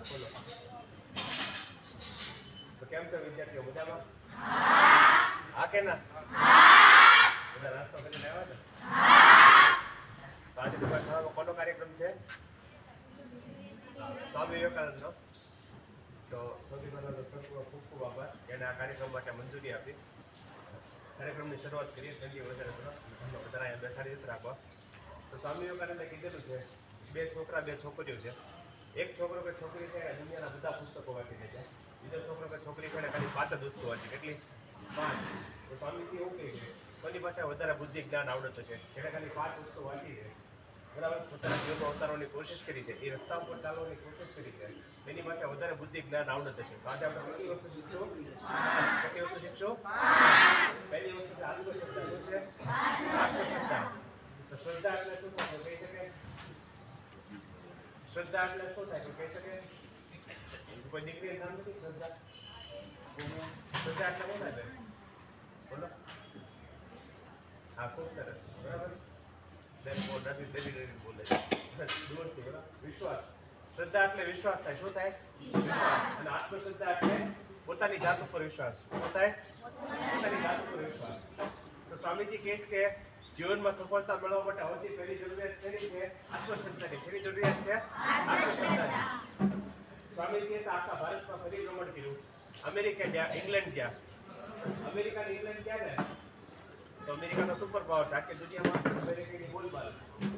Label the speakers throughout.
Speaker 1: બોલો. તો કેમ છો વિદ્યાર્થીઓ, મજામાં? હા કે ના? બધા નાસ્તો કરીને આવ્યા ને? તો આજે તમારા શાળામાં કોનો કાર્યક્રમ છે? સ્વામી વિવેકાનંદનો. તો સૌથી પહેલા તો સરનો ખૂબ ખૂબ આભાર, એને આ કાર્યક્રમ માટે મંજૂરી આપી. કાર્યક્રમની શરૂઆત કરીએ. જલ્દી વધારે બધા બેસાડી જ રાખવા. તો સ્વામી વિવેકાનંદે કીધેલું છે, બે છોકરા બે છોકરીઓ છે. એક છોકરો કે છોકરી છે દુનિયાના બધા પુસ્તકો વાંચી લે છે. બીજો છોકરો કે છોકરી છે ખાલી 5 જ વસ્તુ વાંચી. કેટલી? 5. તો સ્વામીજી એવું કહે છે, કોની પાસે વધારે બુદ્ધિ જ્ઞાન આવડત છે, જેને ખાલી 5 વસ્તુ વાંચી છે, બરાબર, પોતાના જીવનમાં ઉતારવાની કોશિશ કરી છે, એ રસ્તા ઉપર ચાલવાની કોશિશ કરી છે, એની પાસે વધારે બુદ્ધિ જ્ઞાન આવડત છે. તો આજે આપણે કેટલી વસ્તુ શીખશું? કેટલી વસ્તુ શીખશું? પહેલી વસ્તુ છે આત્મશ્રદ્ધા. શું છે? આત્મશ્રદ્ધા. તો શ્રદ્ધા એટલે શું થાય? કહી શકે? શ્રદ્ધા એટલે શું થાય? કહી શકે? કોઈ દીકરી નામ નથી શ્રદ્ધા? શ્રદ્ધા એટલે શું થાય? બોલો. હા, ખૂબ સરસ, બરાબર. વિશ્વાસ. શ્રદ્ધા એટલે વિશ્વાસ થાય. શું થાય? અને આત્મશ્રદ્ધા એટલે પોતાની જાત ઉપર વિશ્વાસ. શું થાય? પોતાની જાત ઉપર વિશ્વાસ. તો સ્વામીજી કહે છે કે જીવનમાં સફળતા મેળવવા માટે સૌથી પહેલી જરૂરિયાત શેની છે? આત્મશ્રદ્ધાની. શેની જરૂરિયાત છે? આત્મશ્રદ્ધાની. સ્વામીજીએ તો આખા ભારતમાં ફરી ભ્રમણ કર્યું. અમેરિકા ગયા, ઇંગ્લેન્ડ ગયા. અમેરિકા અને ઇંગ્લેન્ડ ગયા ને તો અમેરિકાનો સુપર પાવર છે. આખી દુનિયામાં અમેરિકાની બોલબાલ.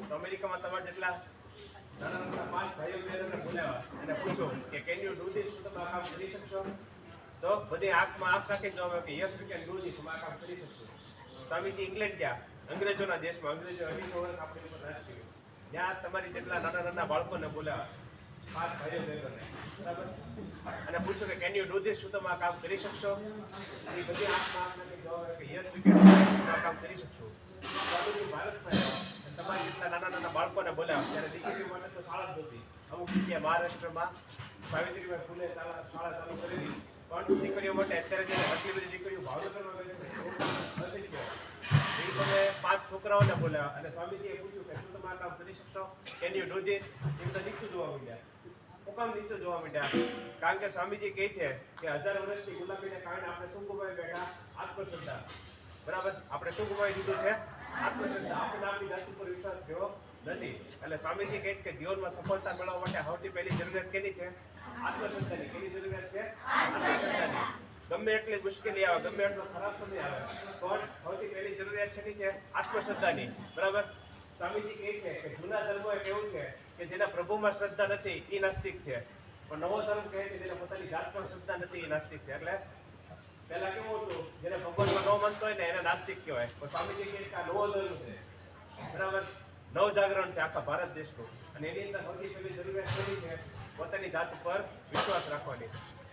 Speaker 1: તો અમેરિકામાં તમારે જેટલા નાના નાના 5 ભાઈઓ બહેનોને બોલાવ્યા અને પૂછો કે કેન યુ ડુ ધીસ? શું તમે આ કામ કરી શકશો? તો બધી આંખમાં આંખ રાખી જવાબ કે yes we can do this, હું આ કામ કરી શકશું. સ્વામીજી ઇંગ્લેન્ડ ગયા, અંગ્રેજોના દેશમાં. અંગ્રેજો 250 વર્ષ આપણી ઉપર રાજ કર્યું. ત્યાં તમારી જેટલા નાના નાના બાળકોને બોલાવ્યા, 5 ભાઈઓ બહેનોને, બરાબર, અને પૂછો કે કેન યુ ડુ ધીસ? શું તમે આ કામ કરી શકશો? એ બધી આંખમાં આંખ રાખી જવાબ કે yes we can do this, હું આ કામ કરી શકશું. સ્વામીજી ભારતમાં તમારી જેટલા નાના નાના બાળકોને બોલાવ્યા. ત્યારે દીકરીઓ માટે તો શાળા જ નહોતી. અમુક જગ્યાએ મહારાષ્ટ્રમાં સાવિત્રીબાઈ ફૂલે શાળા ચાલુ કરેલી, પણ દીકરીઓ માટે અત્યારે જે આટલી બધી દીકરીઓ ભાવનગરમાં ગઈ છે નથી ગયો. એ તમે 5 છોકરાઓને બોલાવ્યા અને સ્વામીજીએ પૂછ્યું કે શું તમે આ કામ કરી શકશો? Can you do this? એ બધા નીચું જોવા માંડ્યા. શું કામ નીચું જોવા માંડ્યા? કારણ કે સ્વામીજી કહે છે કે 1000 વર્ષની ગુલામીને કારણે આપણે શું ગુમાવી બેઠા? આત્મશ્રદ્ધા. બરાબર, આપણે શું ગુમાવી દીધું છે? આત્મશ્રદ્ધા. આપણે આપણી જાત ઉપર વિશ્વાસ થયો નથી. એટલે સ્વામીજી કહે છે કે જીવનમાં સફળતા મેળવવા માટે સૌથી પહેલી જરૂરિયાત કેની છે? આત્મશ્રદ્ધાની. કેની જરૂરિયાત છે? આત્મશ્રદ્ધાની. ગમે એટલી મુશ્કેલી આવે, ગમે એટલો ખરાબ સમય આવે, પણ સૌથી પહેલી જરૂરિયાત શેની છે? આત્મશ્રદ્ધાની. બરાબર. સ્વામીજી કહે છે કે જૂના ધર્મો કેવું છે કે જેના પ્રભુમાં શ્રદ્ધા નથી એ નાસ્તિક છે, પણ નવો ધર્મ કહે છે જેને પોતાની જાતમાં શ્રદ્ધા નથી એ નાસ્તિક છે. એટલે પહેલા કેવું હતું, જેને ભગવાનમાં ન માનતો હોય ને એને નાસ્તિક કહેવાય. પણ સ્વામીજી કહે છે કે આ નવો ધર્મ છે, બરાબર, નવ જાગરણ છે આખા ભારત દેશનું, અને એની અંદર સૌથી પહેલી જરૂરિયાત કેવી છે? પોતાની જાત ઉપર વિશ્વાસ રાખવાની.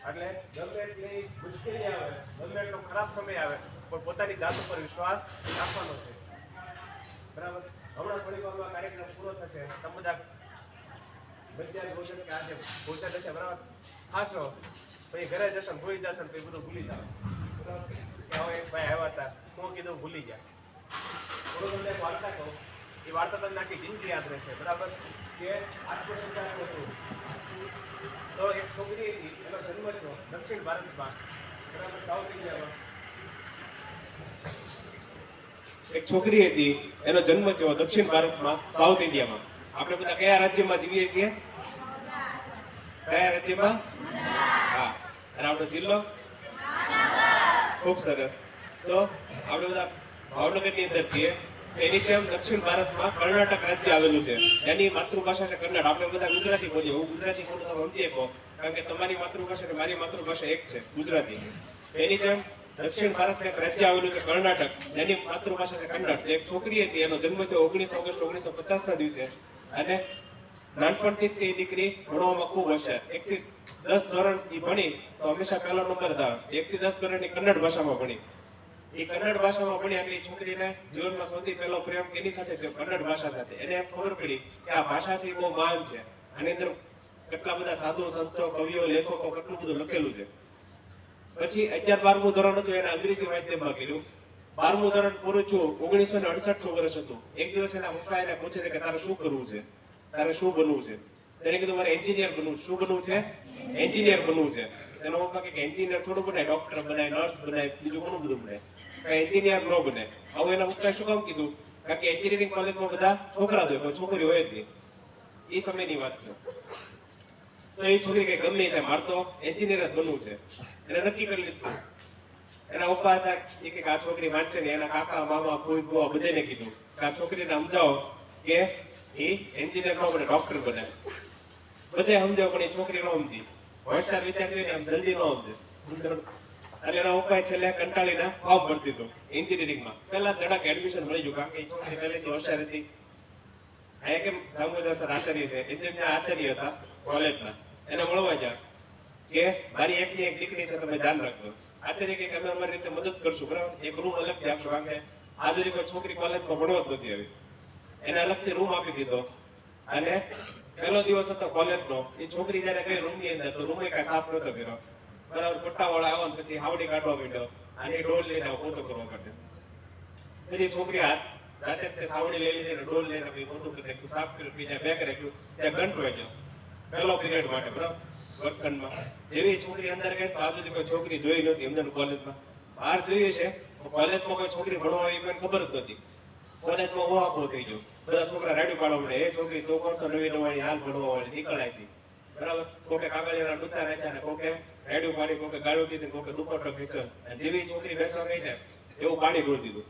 Speaker 1: એટલે ગમે એટલી મુશ્કેલી આવે, ગમે એટલો ખરાબ સમય આવે, પણ પોતાની જાત ઉપર વિશ્વાસ રાખવાનો છે. બરાબર. હમણાં થોડી વારમાં કાર્યક્રમ પૂરો થશે. તમે બધા મધ્યાહન ભોજન કે આજે ભોજન હશે, બરાબર, ખાશો, પછી ઘરે જશો ને ભૂલી જશો ને પછી બધું ભૂલી જાવ. બરાબર. કે હવે એક ભાઈ આવ્યા હતા, હું કીધું ભૂલી ગયા. થોડું તમને એક વાર્તા કહું, એ વાર્તા તમને આખી જિંદગી યાદ રહેશે. બરાબર. કે આત્મશ્રદ્ધા એટલે શું? તો એક છોકરી હતી, એનો જન્મ થયો દક્ષિણ ભારતમાં, બરાબર, સાઉથ ઇન્ડિયામાં. એક છોકરી હતી, એનો જન્મ થયો દક્ષિણ ભારતમાં, સાઉથ ઇન્ડિયામાં. આપણે બધા કયા રાજ્યમાં જીવીએ છીએ? કયા રાજ્યમાં? હા. અને આપણો જિલ્લો? ખૂબ સરસ. તો આપણે બધા ભાવનગરની અંદર છીએ. એની જેમ દક્ષિણ ભારતમાં કર્ણાટક રાજ્ય આવેલું છે. એની માતૃભાષા છે કન્નડ. આપણે બધા ગુજરાતી બોલીએ. હું ગુજરાતી બોલું તો સમજી શકો, કારણ કે તમારી માતૃભાષા અને મારી માતૃભાષા એક છે, ગુજરાતી. એની જેમ દક્ષિણ ભારતમાં એક રાજ્ય આવેલું છે કર્ણાટક, એની માતૃભાષા છે કન્નડ. એક છોકરી હતી, એનો જન્મ થયો 19 ઓગસ્ટ 1950 ના દિવસે, અને નાનપણથી જ એ દીકરી ભણવામાં ખૂબ હોશિયાર. 1 થી 10 ધોરણ એ ભણી તો હંમેશા પહેલો નંબર જ આવે. 1 થી 10 ધોરણ કન્નડ ભાષામાં ભણી. એ કન્નડ ભાષામાં ભણી એટલે છોકરીને જીવનમાં સૌથી પહેલો પ્રેમ એની સાથે થયો, કન્નડ ભાષા સાથે. એને ખબર પડી કે આ ભાષા છે એ બહુ મહાન છે, આની અંદર કેટલા બધા સાધુ સંતો, કવિઓ, લેખકો, કેટલું બધું લખેલું છે. પછી 11, 12મું ધોરણ હતું, એને અંગ્રેજી માધ્યમમાં કર્યું. 12મું ધોરણ પૂરું થયું, 1968 વર્ષ હતું. એક દિવસ એના પપ્પા એને પૂછે છે કે તારે શું કરવું છે, તારે શું બનવું છે? તેને કીધું મારે એન્જિનિયર બનવું. શું બનવું છે? એન્જિનિયર બનવું છે. એનો મતલબ કે એન્જિનિયર થોડું બનાય, ડોક્ટર બનાય, નર્સ બનાય, બીજું ઘણું બધું બનાય, એન્જિનિયર ન બને. હવે એના પપ્પાએ શું કામ કીધું? કારણ કે એન્જિનિયરિંગ કોલેજમાં બધા છોકરા જ હોય, કોઈ છોકરી હોય જ નહીં. એ સમયની વાત છે. તો એ છોકરી કે ગમે થાય, મારે તો એન્જિનિયર જ બનવું છે. એને નક્કી કરી લીધું. એના પપ્પા હતા એ કે આ છોકરી વાંચશે ને, એના કાકા મામા કોઈ બુઆ બધાને કીધું કે આ છોકરીને સમજાવો કે એ એન્જિનિયર ન બને, ડોક્ટર બને. બધે સમજાવ પણ એ છોકરી ન સમજી. હોશિયાર વિદ્યાર્થી આમ જલ્દી ન સમજે. એટલે એના પપ્પાએ છેલ્લે કંટાળીને ફોર્મ ભરી દીધું એન્જિનિયરિંગમાં. પહેલા ધડાક એડમિશન મળી ગયું, કારણ કે એ છોકરી પહેલેથી હોશિયાર હતી. અહીંયા કેમ દામોદર સર આચાર્ય છે, એન્જિનિયરના આચાર્ય હતા કોલેજના. એને મળવા ગયા કે મારી એકની એક દીકરી છે, તમે ધ્યાન રાખજો. આચાર્ય કે અમે અમારી રીતે મદદ કરશું, બરાબર, એક રૂમ અલગથી આપશો, કારણ કે આ સુધી કોઈ છોકરી કોલેજમાં ભણવા જ નથી આવી. એને અલગથી રૂમ આપી દીધો. અને પહેલો દિવસ હતો કોલેજનો. એ છોકરી જયારે ગઈ રૂમની અંદર તો રૂમે કાંઈ સાફ નતો કર્યો, બરાબર. પટ્ટાવાળા આવવા પછી હાવડી કાઢવા માંડ્યો, અને ડોલ લઈને પોતો કરવા માટે. પછી છોકરી હાથ જાતે તે સાવડી લઈ લીધી, ડોલ લઈને પોતું કરી નાખ્યું, સાફ કર્યું, બીજા બેગ રાખ્યું, ત્યાં ઘંટ વાગ્યો પહેલો પીરિયડ માટે, બરાબર, વર્ગખંડમાં. જેવી છોકરી અંદર ગઈ તો આ સુધી કોઈ છોકરી જોઈ નહોતી અંદર કોલેજમાં. બહાર જોઈએ છે કોલેજમાં કોઈ છોકરી ભણવા આવી કોઈને ખબર જ નથી. કોલેજમાં ઓહાપો થઈ ગયો, બધા છોકરા રાડ્યું પાડવા મળે, એ છોકરી તો કોણ તો નવી નવાણી હાલ ભણવા વાળી નીકળાય હતી, બરાબર. કોકે કાગળિયાના ડૂચા નાખ્યા ને કોકે રાડ્યું પાડી, કોકે ગાળું દીધી, કોકે દુપટ્ટો ખેંચ્યો. જેવી છોકરી બેસવા ગઈ છે એવું પાણી ઢોળી દીધું.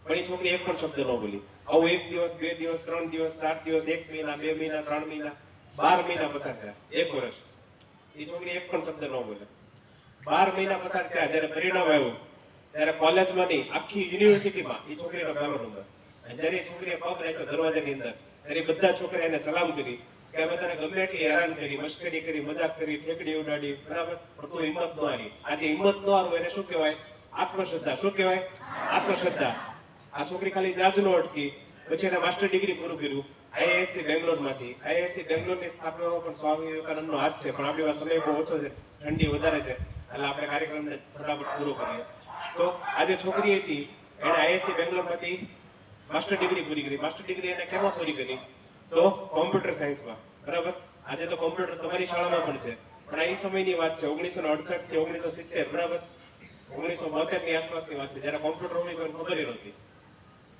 Speaker 1: પણ એ છોકરી એક પણ શબ્દ ન બોલી. આવું 1 દિવસ 2 દિવસ 3 દિવસ 4 દિવસ 1 મહિના 2 મહિના 3 મહિના 12 મહિના પસાર થયા, 1 વર્ષ. એ છોકરી એક પણ શબ્દ ન બોલે. 12 મહિના પસાર થયા. જયારે પરિણામ આવ્યું ત્યારે કોલેજમાં નહીં, આખી યુનિવર્સિટીમાં એ છોકરીનો પહેલો નંબર. જયારે છોકરીએ પગ રાખ્યો દરવાજાની અંદર, ત્યારે બધા છોકરા એને સલામ કરી કે અમે તને ગમે એટલી હેરાન કરી, મશ્કરી કરી, મજાક કરી, ઠેકડી ઉડાડી, બરાબર, પણ તું હિંમત ન હારી. આજે હિંમત ન હારવું એને શું કહેવાય? આત્મશ્રદ્ધા. શું કહેવાય? આત્મશ્રદ્ધા. આ છોકરી ખાલી ત્યાં જ ન અટકી, પછી એને માસ્ટર ડિગ્રી પૂરું કર્યું આઈઆઈએસસી બેંગ્લોરમાંથી. આઈઆઈએસસી બેંગ્લોરની સ્થાપનામાં પણ સ્વામી વિવેકાનંદનો હાથ છે, પણ આપણી પાસે સમય બહુ ઓછો છે, ઠંડી વધારે છે, એટલે આપણે કાર્યક્રમને ફટાફટ પૂરો કરીએ. તો આજે છોકરી હતી, એને આઈઆઈએસસી બેંગ્લોરમાંથી માસ્ટર ડિગ્રી પૂરી કરી. માસ્ટર ડિગ્રી એને કેમાં પૂરી કરી? તો કોમ્પ્યુટર સાયન્સમાં, બરાબર. આજે તો કોમ્પ્યુટર તમારી શાળામાં પણ છે, પણ આ એ સમયની વાત છે, 1968 થી 1970, બરાબર, 1972 ની આસપાસની વાત છે, જ્યારે કોમ્પ્યુટર હોવી કોઈ ખબર નહોતી.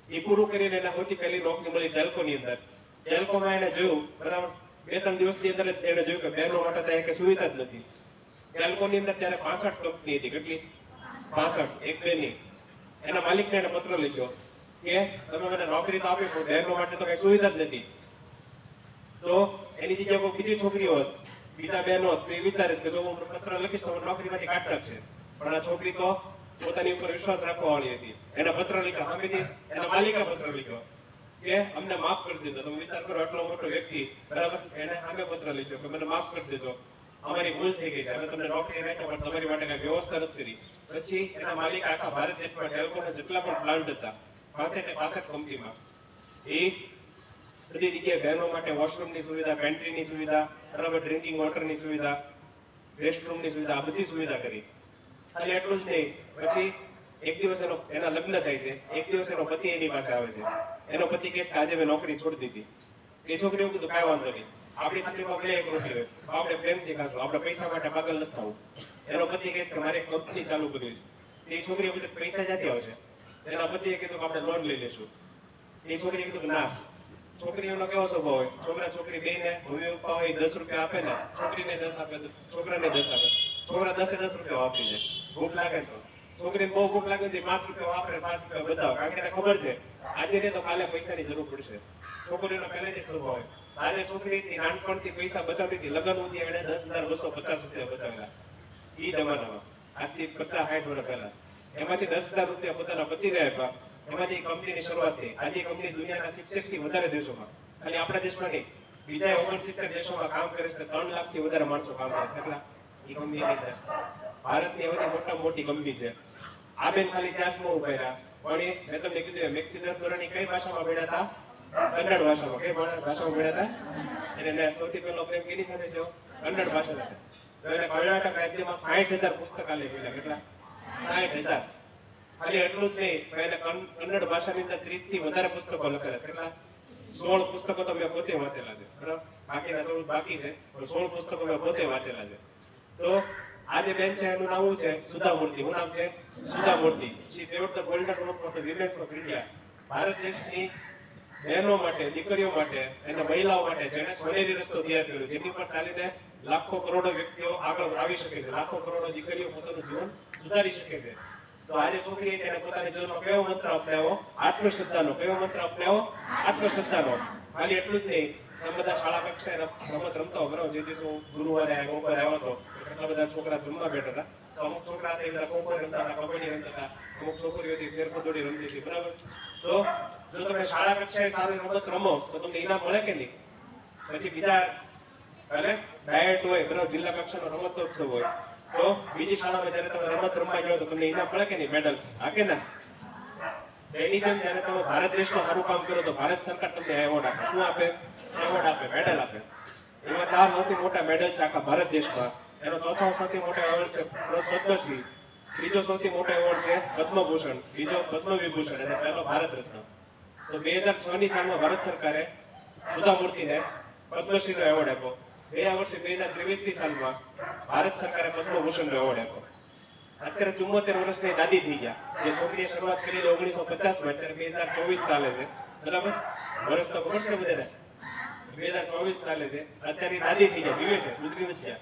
Speaker 1: એ પૂરું કરીને એને સૌથી પહેલી નોકરી મળી ટેલ્કોની અંદર. ટેલ્કોમાં એને જોયું, બરાબર, 2-3 દિવસની અંદર એને જોયું કે બહેનો માટે ત્યાં કે સુવિધા જ નથી. ટેલ્કોની અંદર ત્યારે 65 કંપની હતી. કેટલી? 65, એક બે ની. એના માલિકને એને પત્ર લખ્યો કે તમે મને નોકરી તો આપી, પણ બહેનો માટે તો કઈ સુવિધા જ નથી. તો એની જગ્યાએ કોઈ બીજી છોકરી હોત, બીજા બહેનો હોત, તો એ વિચારે કે જો હું પત્ર લખીશ તો નોકરીમાંથી કાઢી નાખશે. પણ આ છોકરી તો પોતાની ઉપર વિશ્વાસ રાખવા વાળી હતી. એના પત્ર લખ્યા, સામેથી એના માલિકે પત્ર લખ્યો કે અમને માફ કરી દેજો. તમે વિચાર કરો, આટલો મોટો વ્યક્તિ, બરાબર, એને સામે પત્ર લખ્યો કે મને માફ કરી દેજો, અમારી ભૂલ થઈ ગઈ છે, અમે તમને નોકરી રાખ્યા પણ તમારી માટે કઈ વ્યવસ્થા નથી કરી. પછી એના માલિક આખા ભારત દેશમાં ટેલ્કોના જેટલા પણ પ્લાન્ટ હતા 65 કંપનીમાં, એ બધી જગ્યાએ બહેનો માટે વોશરૂમની સુવિધા, પેન્ટ્રીની સુવિધા, બરાબર, ડ્રિંકિંગ વોટરની સુવિધા, રેસ્ટરૂમની સુવિધા, આ બધી સુવિધા કરી. ખાલી એટલું જ નહીં, પછી એક દિવસ એના લગ્ન થાય છે. એક દિવસ એનો પતિ એની પાસે આવે છે. એનો પતિ કહે કે આજે મેં નોકરી છોડી દીધી. એ છોકરી એવું કીધું કાંઈ વાંધો નહીં, આપણી તકલીફમાં ભલે એક રોટી હોય, આપણે પ્રેમથી ખાશું, આપણે પૈસા માટે પાગલ નથી થવું. એનો પતિ કહે કે મારે કંપની ચાલુ કરવી છે. એ છોકરીએ કીધું પૈસા ક્યાંથી આવશે? એના પતિએ કીધું કે આપણે લોન લઈ લેશું. એ છોકરીએ કીધું કે ના. છોકરીઓનો કેવો સ્વભાવ હોય, છોકરા છોકરી બેને મમ્મી પપ્પા હોય 10 રૂપિયા આપે ને, છોકરીને 10 આપે, છોકરાને 10 આપે, છોકરા 10 રૂપિયા આપી દે. ભૂખ લાગે તો છોકરીને બહુ ભૂખ લાગે તો 5 રૂપિયા વાપરે, 5 રૂપિયા બચાવે, કારણ કે એને ખબર છે આજે ને તો કાલે પૈસાની જરૂર પડશે. છોકરીનો પહેલેથી સ્વભાવ હોય. આજે છોકરી નાનપણથી પૈસા બચાવતી હતી, લગ્ન સુધી એને 10,250 રૂપિયા બચાવેલા એ જમાનામાં, આજથી 50-60 વર્ષ પહેલા. એમાંથી 10,000 રૂપિયા પોતાના પતિને આપ્યા. એમાંથી કંપનીની શરૂઆત થઈ. આજે કંપની દુનિયાના 70 થી વધારે દેશોમાં, ખાલી આપણા દેશમાં નહીં, બીજા 69 દેશોમાં કામ કરે છે. 3 લાખથી વધારે માણસો કામ કરે છે. એટલા એ કંપનીની અંદર ભારતની એવી મોટામાં મોટી કંપની છે. આ બેન ખાલી ત્યાં જ ઉભા રહ્યા, પણ એ મેં તમને કીધું 1 થી 10 ધોરણની કઈ ભાષામાં ભણ્યા હતા? કન્નડ ભાષામાં. કઈ ભાષામાં ભણ્યા હતા? એને સૌથી પહેલો પ્રેમ કેની સાથે છે? કન્નડ ભાષા સાથે. તો એને કર્ણાટક રાજ્યમાં 60,000 પુસ્તકાલય ખોલ્યા. કેટલા? 60,000. ખાલી એટલું જ નહીં, એને કન્નડ ભાષાની અંદર 30 થી વધારે પુસ્તકો લખેલા છે. કેટલા? 16 પુસ્તકો તો મેં પોતે વાંચેલા છે, બરાબર. બાકીના 14 બાકી છે, પણ 16 પુસ્તકો મેં પોતે વાંચેલા છે. તો આ જે બેન છે એનું નામ શું છે? સુધા મૂર્તિ. શું નામ છે? Sudha Murthy. She paved the golden road for the womens of India. Bharat દેશની બહેનો માટે, દીકરીઓ માટે અને મહિલાઓ માટે જેને સોનેરી રસ્તો તૈયાર કર્યો, જેની પર ચાલીને લાખો કરોડો વ્યક્તિઓ આગળ આવી શકે છે, લાખો કરોડો દીકરીઓ પોતાનું જીવન સુધારી શકે છે. તો આજે છોકરીએ તેને પોતાના જીવનમાં કયો મંત્ર અપનાવ્યો? આત્મશ્રદ્ધાનો. કયો મંત્ર અપનાવ્યો? આત્મશ્રદ્ધાનો. ખાલી એટલું જ નહીં, તમે બધા શાળા કક્ષાએ રમત રમતો બરાબર. જે દિવસે હું ગુરુવારે આવ્યો હતો, એટલા બધા છોકરા જમવા બેઠા હતા. તો અમુક છોકરા હતા એ ખોખો રમતા હતા, કબડ્ડી રમતા હતા, અમુક છોકરીઓ હતી ફેરપદોડી રમતી હતી બરાબર. તો જો તમે શાળા કક્ષાએ સારી રમત રમો તો તમને ઇનામ મળે કે નહીં? પછી બીજા અને ડાયટ હોય બરાબર, જિલ્લા કક્ષાનો રમતોત્સવ હોય, તો બીજી શાળામાં જયારે તમે રમત રમવા જાઓ તો તમને ઇનામ મળે કે નહીં? મેડલ. હા કે ના? એની જેમ જયારે તમે ભારત દેશમાં સારું કામ કરો તો ભારત સરકાર તમને એવોર્ડ આપે. શું આપે? એવોર્ડ આપે, મેડલ આપે. એમાં 4 સૌથી મોટા મેડલ છે આખા ભારત દેશમાં. એનો ચોથો સૌથી મોટો એવોર્ડ છે પદ્મશ્રી, ત્રીજો સૌથી મોટો એવોર્ડ છે પદ્મભૂષણ, બીજો પદ્મ વિભૂષણ અને પહેલો ભારત રત્ન. તો 2006 ની સાલમાં ભારત સરકારે સુધા મૂર્તિને પદ્મશ્રીનો એવોર્ડ આપ્યો. ગયા વર્ષે 2023 સાલમાં ભારત સરકારે પદ્મભૂષણનો એવોર્ડ આપ્યો. અત્યારે 74 વર્ષની દાદી થઈ ગયા. જે છોકરીએ શરૂઆત કરી 1950 માં, અત્યારે 2024 ચાલે છે બરાબર. વર્ષ તો ખબર છે બધાને? 2024 ચાલે છે. અત્યારે દાદી થઈ ગયા, જીવે છે, ગુજરી નથી ગયા.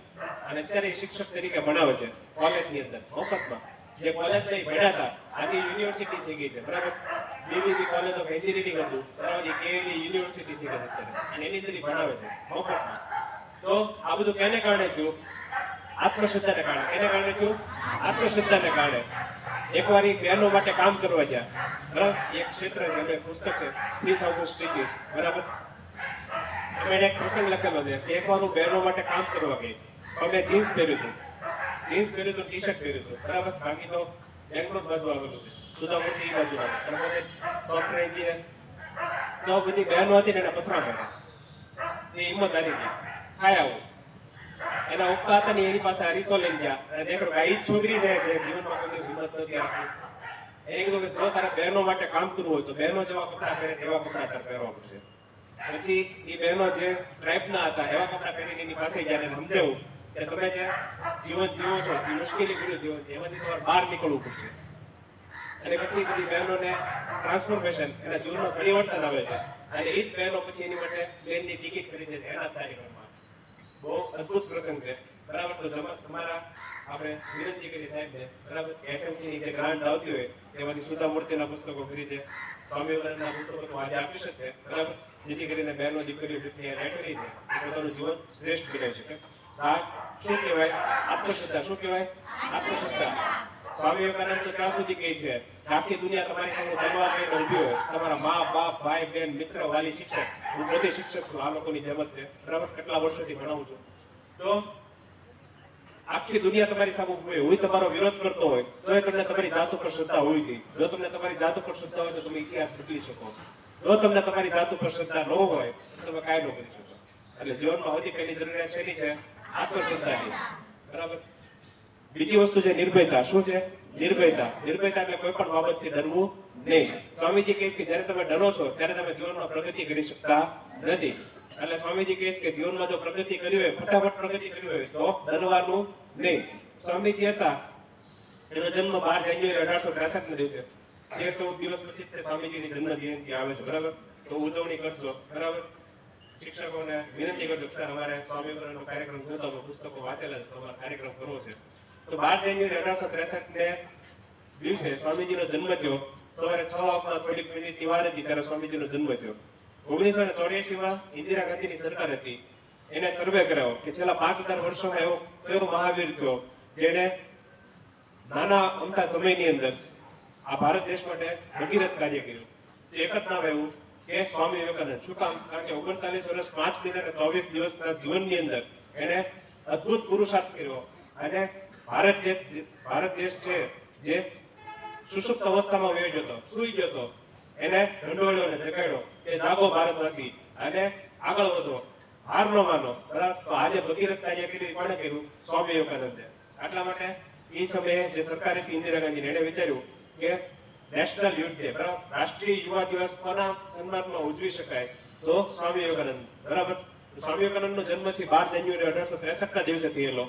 Speaker 1: અને અત્યારે શિક્ષક તરીકે ભણાવે છે કોલેજની અંદર મફતમાં. જે કોલેજ નહીં ભણ્યા હતા આજે યુનિવર્સિટી થઈ ગઈ છે બરાબર. બીબીસી કોલેજ ઓફ એન્જિનિયરિંગ હતું બરાબર, એ કેએલઈ યુનિવર્સિટી થઈ ગઈ અત્યારે અને એની અંદર ભણાવે છે મફતમાં. તો આ બધું કેને કારણે થયું? આત્મશ્રદ્ધાને કારણે. કેને કારણે થયું? આત્મશ્રદ્ધાને કારણે. એકવાર એક બહેનો માટે કામ કરવા ગયા બરાબર. એક ક્ષેત્ર છે, પુસ્તક છે 3000 સ્ટીચીસ બરાબર. એમાં એક પ્રસંગ લખેલો છે કે એકવાર હું બહેનો માટે કામ કરવા ગઈ. મેં જીન્સ પહેર્યું હતું, ટી શર્ટ પહેર્યું હતું બરાબર. બાકી તો બેંગ્લોર બાજુ આવેલું છે, સુધા મૂર્તિ એ બાજુ આવે સોફ્ટવેર એન્જિનિયર. તો બધી બહેનો હતી ને એને પથરા કર્યા. એ હિંમતદારી હતી, થાય આવું. એના ઉપકા હતા ને એની પાસે અરીસો લઈને ગયા અને દેખો આ ઈ છોકરી છે જે જીવનમાં કોઈ હિંમત નથી આપતી. એને કીધું કે જો તારે બહેનો માટે કામ કરવું હોય તો બહેનો જેવા કપડા પહેરે છે એવા કપડા તારે પહેરવા પડશે. પછી એ બહેનો જે ટ્રાઇબના હતા એવા કપડા પહેરીને એની પાસે ગયા અને સમજાવું કે તમે જે જીવન જીવો છો એ મુશ્કેલી ભર્યું જીવન છે, એમાંથી તમારે બહાર નીકળવું પડશે. અને પછી બધી બહેનોને ટ્રાન્સફોર્મેશન, એના જીવનમાં પરિવર્તન આવે છે અને એ જ બહેનો પછી એની માટે પ્લેનની ટિકિટ ખરીદે છે એના કાર્યક્રમમાં. બહુ અદ્ભુત પ્રસંગ છે બરાબર. તો તમારા આપણે વિનંતી કરી સાહેબને બરાબર, એસએમસી ની જે ગ્રાન્ટ આવતી હોય એમાંથી સુધા મૂર્તિના પુસ્તકો ખરીદે, સ્વામી વિવેકાનંદના પુસ્તકો આજે આપી શકે બરાબર, જેથી કરીને બહેનો દીકરીઓ જેટલી રાઈટ કરી છે એ પોતાનું જીવન શ્રેષ્ઠ બનાવી શકે. આ શું કહેવાય? આત્મશ્રદ્ધા. શું કહેવાય? આત્મશ્રદ્ધા. સ્વામી વિવેકાનંદ તો ત્યાં સુધી કહે છે કે આખી દુનિયા તમારી સામે દરબાર લઈને ઊભી હોય, તમારા મા બાપ ભાઈ બહેન મિત્ર વાલી શિક્ષક, હું પોતે શિક્ષક છું, આ લોકોની જેમ જ છે બરાબર, કેટલા વર્ષોથી ભણાવું છું. તો આખી દુનિયા તમારી સામે ઊભી હોય, હું તમારો વિરોધ કરતો હોય તો એ તમને તમારી જાત ઉપર શ્રદ્ધા હોવી જોઈએ. જો તમને તમારી જાત ઉપર શ્રદ્ધા હોય તો તમે ઇતિહાસ બદલી શકો. જો તમને તમારી જાત ઉપર શ્રદ્ધા ન હોય તો તમે કાંઈ ન કરી શકો. એટલે જીવનમાં સૌથી પહેલી જરૂરિયાત શેની છે? આત્મશ્રદ્ધાની બરાબર. બીજી વસ્તુ છે નિર્ભયતા. શું છે? નિર્ભયતા. નિર્ભયતા એટલે કોઈ પણ બાબતથી ડરવું નહીં. સ્વામીજી કહે કે જ્યારે તમે ડરો છો ત્યારે તમે જીવનમાં પ્રગતિ કરી શકતા નથી. એટલે સ્વામીજી કહે કે જીવનમાં જો પ્રગતિ કરવી હોય, ફટાફટ પ્રગતિ કરવી હોય તો ડરવાનું નહીં. સ્વામીજી હતા એનો જન્મ 12 જાન્યુઆરી 1863 ના દિવસે. 13-14 દિવસ પછી તે સ્વામીજીની જન્મ જયંતિ આવે છે બરાબર. તો ઉજવણી કરજો બરાબર. શિક્ષકોને વિનંતી કરજો કે સર અમારે સ્વામી વિવેકાનંદનો કાર્યક્રમ થયો હતો, પુસ્તકો વાંચેલા છે, અમારો કાર્યક્રમ કરવો છે. તો 12 જાન્યુઆરી 1863 ને દિવસે સ્વામીજીનો જન્મ થયો. સવારે 6 વાગ્યા થોડીક મિનિટની વાર હતી ત્યારે સ્વામીજીનો જન્મ થયો. 1984 માં ઇન્દિરા ગાંધીની સરકાર હતી. એને સર્વે કરાયો કે છેલ્લા 5000 વર્ષોમાં એવો કયો મહાવીર થયો જેને નાના અમથા સમયની અંદર આ ભારત દેશ માટે ભગીરથ કાર્ય કર્યું. એક જ નામ એવું કે સ્વામી વિવેકાનંદ. શું કામ? કારણ કે 39 વર્ષ 5 મિનિટ અને 24 દિવસના જીવનની અંદર એને અદ્ભુત પુરુષાર્થ કર્યો. આજે ભારત દેશ છે જે સુષુપ્ત અવસ્થામાં વહી ગયો હતો, સૂઈ ગયો હતો, એને ઢંઢોળ્યો અને જગાડ્યો કે જાગો ભારતવાસી અને આગળ વધો, હાર ન માનો બરાબર. તો આજે ભગીરથ કાર્ય કર્યું કોણે કર્યું? સ્વામી વિવેકાનંદે. આટલા માટે એ સમયે જે સરકાર હતી ઇન્દિરા ગાંધીને એને વિચાર્યું કે નેશનલ યુથ ડે બરાબર, રાષ્ટ્રીય યુવા દિવસ કોના સન્માનમાં ઉજવી શકાય? તો સ્વામી વિવેકાનંદ બરાબર. સ્વામી વિવેકાનંદનો જન્મ છે 12 જાન્યુઆરી 1863 ના દિવસે થયેલો.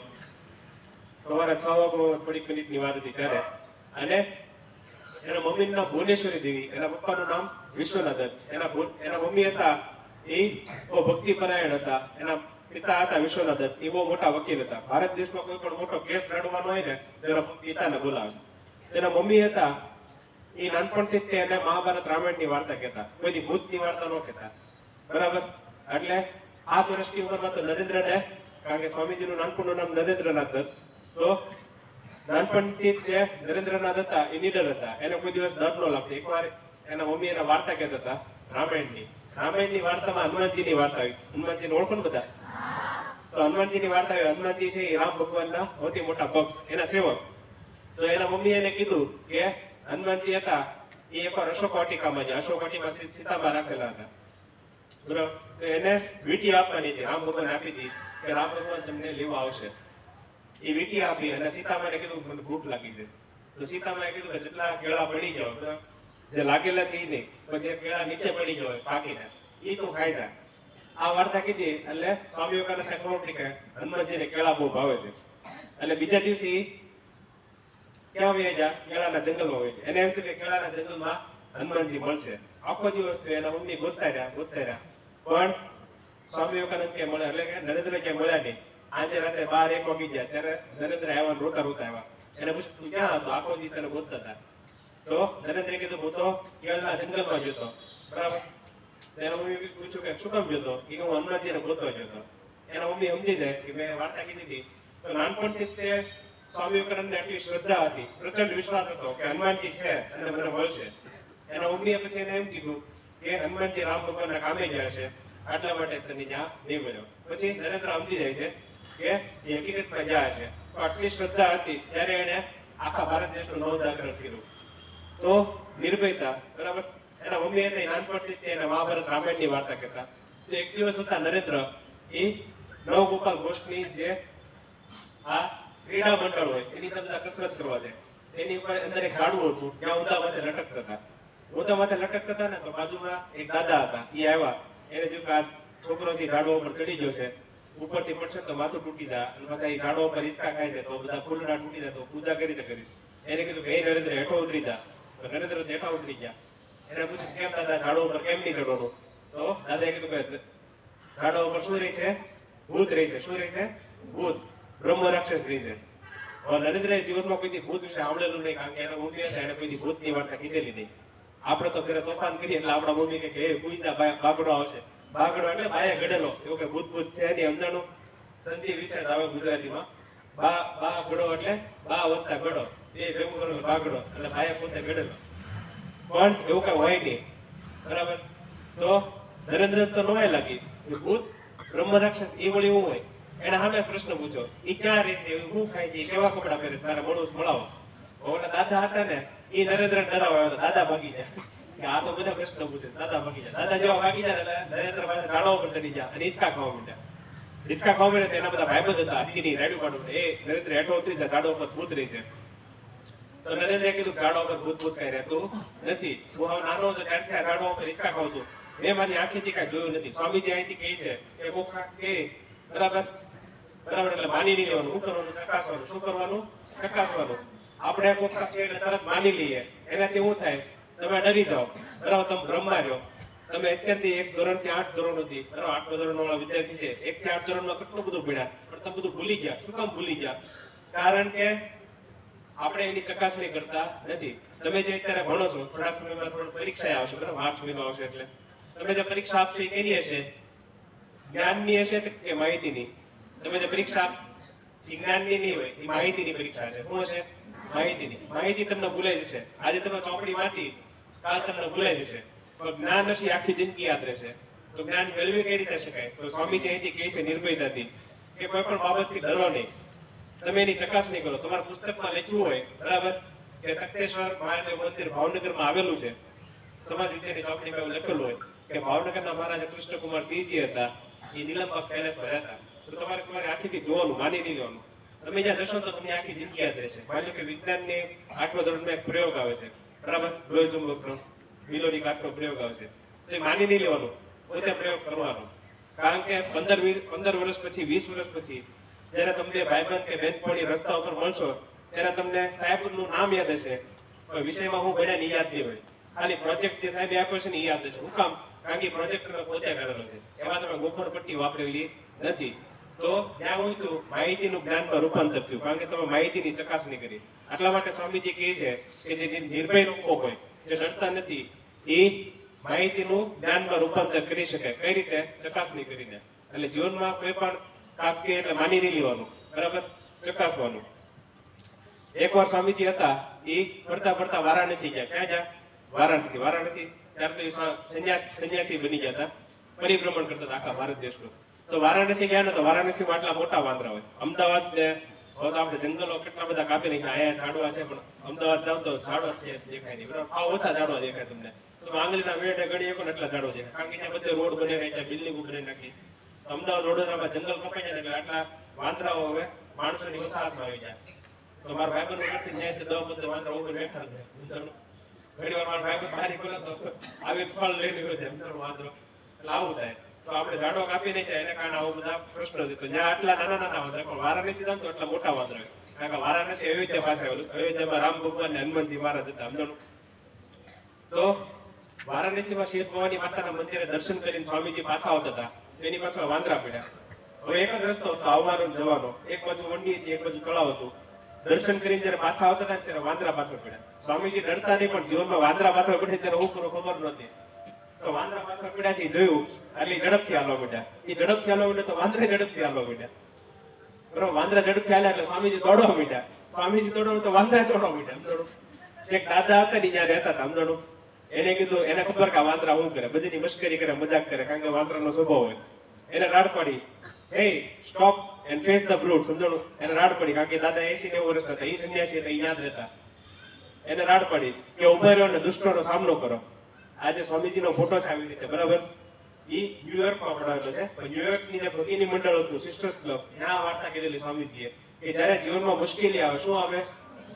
Speaker 2: સવારે 6 વાગે થોડીક મિનિટની વાત હતી ત્યારે. અને એના મમ્મીનું નામ ભુવનેશ્વરી દેવી, એના પપ્પાનું નામ વિશ્વનાથ દત્ત. એના મમ્મી હતા એ બહુ ભક્તિપરાયણ હતા. એના પિતા હતા વિશ્વનાથ દત્ત, એ બહુ મોટા વકીલ હતા. ભારત દેશમાં કોઈ પણ મોટો કેસ લડવાનો હોય ને તેના પિતાને બોલાવે. તેના મમ્મી હતા એ નાનપણથી જ તેને મહાભારત રામાયણની વાર્તા કહેતા, કોઈ ભૂતની વાર્તા ન કહેતા. બરાબર? એટલે 8 વર્ષની ઉંમરમાં તો નરેન્દ્રને, કારણ કે સ્વામીજીનું નાનપણનું નામ નરેન્દ્રનાથ દત્ત, તો નાનપણથી જ જે નરેન્દ્રનાથ હતા એ નીડર હતા. એને કોઈ દિવસ ડર ન લાગતો. એકવાર એના મમ્મી એને વાર્તા કહેતા હતા રામાયણની વાર્તામાં હનુમાનજીની વાર્તા આવી. હનુમાનજીને ઓળખો ને બધા? તો હનુમાનજીની વાર્તા આવી. હનુમાનજી છે એ રામ ભગવાનના સૌથી મોટા ભક્ત, એના સેવક. તો એના મમ્મી એને કીધું કે હનુમાનજી હતા એ એકવાર અશોક વાટિકામાં ગયા. અશોક વાટિકામાં સીતામાં રાખેલા હતા. બરાબર? તો એને વીંટી આપવાની હતી, રામ ભગવાન આપી હતી કે રામ ભગવાન તમને લેવા આવશે. એ વીંટી આપી અને સીતામાને કીધું મને ભૂખ લાગી છે. તો સીતામાએ કીધું કે જેટલા કેળા પડી જાવ, જે લાગેલા છે એ નહીં, પણ જે કેળા નીચે પડી જાય પાકીને એ તું ખાઈ જા. આ વાર્તા કીધી એટલે સ્વામી વિવેકાનંદને ખબર પડી કે હનુમાનજીને કેળા બહુ ભાવે છે. એટલે બીજા દિવસે ક્યાં વહી ગયા? કેળાના જંગલમાં વહી ગયા. એને એમ થયું કે કેળાના જંગલમાં હનુમાનજી મળશે. આખો દિવસ તો એના મમ્મી ગોતતા રહ્યા, પણ સ્વામી વિવેકાનંદ કે મળે, એટલે કે નરેન્દ્ર કે મળ્યા નહીં. આજે રાતે 12-1 વાગી ગયા ત્યારે નરેન્દ્ર આવ્યા, રોતા આવ્યા. એને પૂછ્યું તું ક્યાં હતો? આખો દી તને ગોતતા હતા. તો નરેન્દ્રે કીધું હું તો કેળાના જંગલમાં ગયો હતો. બરાબર? એના મમ્મી પૂછ્યું કે શું કામ ગયો હતો? કે હું હનુમાનજીને ગોતવા ગયો હતો. એના મમ્મી સમજી જાય કે મેં વાર્તા કીધી હતી. તો નાનપણથી તે સ્વામી વિવેકાનંદને એટલી શ્રદ્ધા હતી, પ્રચંડ વિશ્વાસ હતો કે હનુમાનજી છે અને મને મળશે. એના મમ્મીએ પછી એને એમ કીધું કે હનુમાનજી રામ ભગવાનના કામે ગયા છે, આટલા માટે તને ત્યાં નહીં મળ્યો. પછી નરેન્દ્ર સમજી જાય છે કે એ હકીકતમાં ગયા છે. તો આટલી શ્રદ્ધા હતી ત્યારે એને આખા ભારત દેશનું નવજાગરણ કર્યું. તો નિર્ભયતા. બરાબર? એના મમ્મી હતા નાનપણથી એને મહાભારત રામાયણની વાર્તા કહેતા. તો એક દિવસ હતા નરેન્દ્ર એ નવગોપાલ ગોષ્ઠની જે આ ક્રીડા મંડળ હોય એની અંદર કસરત કરવા જાય. એની ઉપર અંદર એક ઝાડવું હતું, ત્યાં ઊંધા માથે લટકતા હતા. ઊંધા માથે લટકતા હતા ને તો બાજુમાં એક દાદા હતા, એ આવ્યા. એને જોયું કે આ છોકરો ઝાડવા ઉપર ચડી ગયો છે, ઉપરથી પડશે તો માથું તૂટી જાય, અને પાછા એ ઝાડવા ઉપર હિંચકા ખાય છે તો બધા ફૂલડા તૂટી જાય, તો પૂજા કઈ રીતે કરીશ? એને કીધું કે હે નરેન્દ્ર હેઠો ઉતરી જા. તો નરેન્દ્ર હેઠા ઉતરી ગયા. એને પૂછ્યું કેમ દાદા ઝાડવા ઉપર કેમ નહીં ચડવાનું? તો દાદાએ કીધું કે ઝાડવા ઉપર શું રહી છે? ભૂત રહી છે. શું રહી છે? ભૂત. બ્રહ્મ રાક્ષસ રહી છે. નરેન્દ્ર જીવનમાં કોઈ ભૂત વિશે સાંભળેલું નહીં, કારણ કે એના મમ્મી હતા એને કોઈ ભૂતની વાર્તા કીધેલી નહીં. આપણે તો ઘરે તોફાન કરીએ એટલે આપણા મમ્મી કે હે પૂજતા બાગડો આવશે. બાગડો એટલે બાએ ગડેલો, એવું કે ભૂત છે નહીં સમજાણું. સંધિ વિશેષ આવે ગુજરાતીમાં. બાગડો એટલે બા વત્તા ગડો, એ ભેગું કરેલો બાગડો, એટલે બાએ પોતે ગડેલો. પણ એવું કઈ હોય નહીં. બરાબર? તો નરેન્દ્ર તો નવાય લાગી. ભૂત બ્રહ્મ રાક્ષસ એ વળી એવું હોય. એને સામે પ્રશ્ન પૂછો, એ ક્યાં રહે છે, શું ખાય છે, કેવા કપડા પહેરે છે, તારે મળાવો. ઓલા દાદા હતા ને એ નરેન્દ્ર ડરાવા આવ્યો, દાદા ભાગી જાય કે આ તો બધા પ્રશ્ન પૂછે, દાદા ભાગી જાય. દાદા જેવા ભાગી જાય એટલે નરેન્દ્ર પાસે ઝાડવા ઉપર ચડી જાય અને હિંચકા ખાવા માંડ્યા. હિંચકા ખાવા માંડ્યા એના બધા ભાઈબંધ હતા, હથીની રાડ્યું પાડું, એ નરેન્દ્ર હેઠો ઉતરી જાય, ઝાડવા ઉપર ભૂત રહી છે. તો નરેન્દ્રે કીધું ઝાડવા ઉપર ભૂત કઈ રહેતું નથી. હું હવે નાનો હતો ત્યારથી આ ઝાડવા ઉપર હિંચકા ખાઉં છું, મેં મારી આંખેથી કઈ જોયું નથી. સ્વામીજી અહીંથી કહે છે કે કોખા કે બરાબર બરાબર એટલે માની નહીં લેવાનું. શું કરવાનું? ચકાસવાનું. શું કરવાનું? ચકાસવાનું. આપણે કોખા છે એટલે તરત માની લઈએ, એનાથી શું થાય? તમે ડરી જાઓ. બરાબર? તમે ભ્રમમાં રહ્યો. તમે અત્યારથી 1 ધોરણથી 8 ધોરણ સુધી, બરાબર 8 ધોરણવાળા વિદ્યાર્થી છે, 1 થી 8 ધોરણમાં કેટલું બધું ભણ્યા, પણ તમે બધું ભૂલી ગયા. શું કામ ભૂલી ગયા? કારણ કે આપણે એની ચકાસણી કરતા નથી. તમે જે અત્યારે ભણો છો, થોડા સમયમાં થોડી પરીક્ષા આવશે, બરાબર? માર્ચ મહિનો આવશે એટલે તમે જે પરીક્ષા આપશો એ કેની હશે? જ્ઞાનની હશે કે માહિતીની? તમે જે પરીક્ષા જ્ઞાનની નહીં હોય, એ માહિતીની પરીક્ષા છે. શું હશે? માહિતીની. માહિતી તમને ભૂલાઈ જશે. આજે તમે ચોપડી વાંચી, કાલ તમને ભૂલાઈ જશે. પણ જ્ઞાન હશે આખી જિંદગી યાદ રહેશે. તો જ્ઞાન મેળવી કઈ રીતે શકાય? તો સ્વામીજી અહીંથી કહે છે નિર્ભયતાથી કે કોઈ પણ બાબતથી ડરો નહીં. તમે એની ચકાસણી કરો. તમારા પુસ્તકમાં લખ્યું હોય, બરાબર, કે તખતેશ્વર મહાદેવ મંદિર ભાવનગરમાં આવેલું છે. સમાજ વિદ્યાની ચોપડીમાં એવું લખેલું હોય કે ભાવનગરના મહારાજા કૃષ્ણકુમાર સિંહજી હતા, એ નીલમબાગ પેલેસમાં રહેતા. તો તમારે આખીથી જોવાનું, માની નહીં લેવાનું. તમે જ્યાં જશો તો તમને આખી જિંદગી યાદ રહેશે. માની લો કે વિજ્ઞાનની 8મા ધોરણમાં એક પ્રયોગ આવે છે, બરાબર, લોહી ચુંબકનો મિલોની કાટનો પ્રયોગ આવે છે, તો એ માની નહીં લેવાનું, પોતે પ્રયોગ કરવાનો. કારણ કે 15 વર્ષ પછી, 20 વર્ષ પછી જ્યારે તમને ભાઈબંધ કે બેનપણી રસ્તા ઉપર મળશો ત્યારે તમને સાહેબનું નામ યાદ હશે, પણ વિષયમાં હું ભણ્યા ની યાદ નહીં હોય. ખાલી પ્રોજેક્ટ જે સાહેબે આપ્યો છે ને એ યાદ હશે. હું કામ? કારણ કે પ્રોજેક્ટ તમે પોતે કરેલો છે, એમાં તમે ગોખણ પટ્ટી વાપરેલી નથી. તો ત્યાં હું છું માહિતીનું જ્ઞાનમાં રૂપાંતર થયું, કારણ કે તમે માહિતીની ચકાસણી કરી. આટલા માટે સ્વામીજી કહે છે કે જે નિર્ભય લોકો હોય, જે ડરતા નથી, એ માહિતીનું જ્ઞાનમાં રૂપાંતર કરી શકે. કઈ રીતે? ચકાસણી કરીને. એટલે જીવનમાં કોઈ પણ કામ કે એટલે માની નહીં લેવાનું, બરાબર? ચકાસવાનું. એકવાર સ્વામીજી હતા, એ ફરતા ફરતા વારાણસી ગયા. ક્યાં ગયા? વારાણસી. ત્યાર તો એ સંન્યાસી બની ગયા હતા, પરિભ્રમણ કરતા હતા આખા ભારત દેશનું. તો વારાણસી ગયા ને તો વારાણસીમાં આટલા મોટા વાંદરા હોય. અમદાવાદ ને હવે તો આપણે જંગલો કેટલા બધા કાપી નાખ્યા, અહીંયા ઝાડવા છે, પણ અમદાવાદ જાવ તો ઝાડવા દેખાય નહીં, બરાબર? આ ઓછા ઝાડવા દેખાય તમને. તમે આંગળીના વેઢે ગણી શકો ને એટલા ઝાડવા દેખાય, કારણ કે ત્યાં બધે રોડ બની રહ્યા, બિલ્ડિંગો બની નાખી. અમદાવાદ વડોદરામાં જંગલ કપાઈ જાય એટલે આટલા વાંદરાઓ હવે માણસોની વસાહતમાં આવી જાય. તો મારા ભાઈબંધ ઉપરથી ન્યાયથી 10-15 વાંદરા ઉપર બેઠા છે. ઘણી વાર મારા ભાઈબંધ બારી ખોલે તો આવી ફળ લઈને ગયો છે વાંદરો. એટલે આવું થાય. તો આપણે ઝાડવા કાપી નહીં જાય, એને કારણે આવું બધા પ્રશ્નો છે. તો જ્યાં આટલા નાના વાંદરા, પણ વારાણસી જાવ તો એટલા મોટા વાંદરા. કારણ કે વારાણસી અયોધ્યા પાસે આવેલું. અયોધ્યામાં રામ ભગવાન ને હનુમાનજી મહારાજ હતા, સમજાણું? તો વારાણસીમાં શિવ ભવાની માતાના મંદિરે દર્શન કરીને સ્વામીજી પાછા આવતા હતા. એની પાછળ વાંદરા પડ્યા. હવે એક જ રસ્તો હતો આવવાનો ને જવાનો. એક બાજુ મંડી હતી, એક બાજુ તળાવ હતું. દર્શન કરીને જયારે પાછા આવતા હતા ત્યારે વાંદરા પાછળ પડ્યા. સ્વામીજી ડરતા નહીં, પણ જીવનમાં વાંદરા પાછળ પડે ત્યારે હું કરું ખબર નહોતી. તો વાંદરા પાછળ પડ્યા છે જોયું એટલે ઝડપથી હાલવા માંડ્યા. એ ઝડપથી હાલવા માંડ્યા તો વાંદરા ઝડપથી હાલવા માંડ્યા. બરોબર? વાંદરા ઝડપથી હાલ્યા એટલે સ્વામીજી દોડવા માંડ્યા. સ્વામીજી દોડવા તો વાંદરા દોડવા માંડ્યા. એક દાદા હતા ને ત્યાં રહેતા હતા, સમજાણું? એને કીધું, એને ખબર કે વાંદરા શું કરે, બધીની મશ્કરી કરે, મજાક કરે, કારણ કે વાંદરાનો સ્વભાવ હોય. એને રાડ પડી, હે stop and face the brute, સમજાણું? એને રાડ પડી, કારણ કે દાદા 80-90 વર્ષના હતા, એ સંન્યાસી હતા, એ યાદ રહેતા. એને રાડ પડી કે ઉભા રહ્યો અને દુષ્ટોનો સામનો કરો. આજે સ્વામીજીનો ફોટો છે આવી રીતે, બરાબર? એ ન્યુયોર્કમાં પડાવેલો છે. પણ ન્યુયોર્કની જે ભગીની મંડળ હતું, સિસ્ટર્સ ક્લબ, ત્યાં વાર્તા કરેલી સ્વામીજીએ કે જ્યારે જીવનમાં મુશ્કેલી આવે, શું આવે?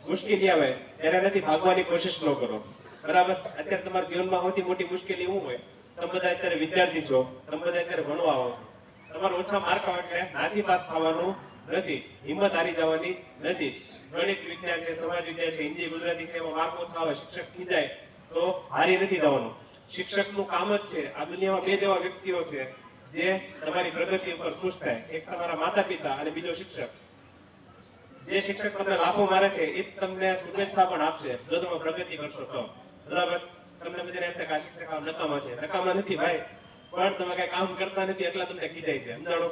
Speaker 2: મુશ્કેલી આવે ત્યારે એનાથી ભાગવાની કોશિશ ન કરો, બરાબર? અત્યારે તમારા જીવનમાં સૌથી મોટી મુશ્કેલી શું હોય? તમે બધા અત્યારે વિદ્યાર્થી છો, તમે બધા અત્યારે ભણવા આવો, તમારે ઓછા માર્ક આવે એટલે નાસી પાસ થવાનું નથી, હિંમત હારી જવાની નથી. ગણિત વિજ્ઞાન છે, સમાજ વિદ્યા છે, હિન્દી ગુજરાતી છે, એમાં માર્ક ઓછા આવે, શિક્ષક થઈ જાય તો હારી નથી જવાનું. શિક્ષકનું કામ જ છે, આ દુનિયામાં બે જેવા વ્યક્તિઓ છે જે તમારી પ્રગતિ ઉપર ખુશ થાય. એક તમારા માતા પિતા અને બીજો શિક્ષક. જે શિક્ષક તમને લાફો મારે છે એ તમને શુભેચ્છા પણ આપશે જો તમે પ્રગતિ કરશો તો, બરાબર? તમને બધાને એમ થાય કે આ શિક્ષક નકામા છે. નકામા નથી ભાઈ, પણ તમે કઈ કામ કરતા નથી એટલા તમને ખીજાય છે, સમજાણો?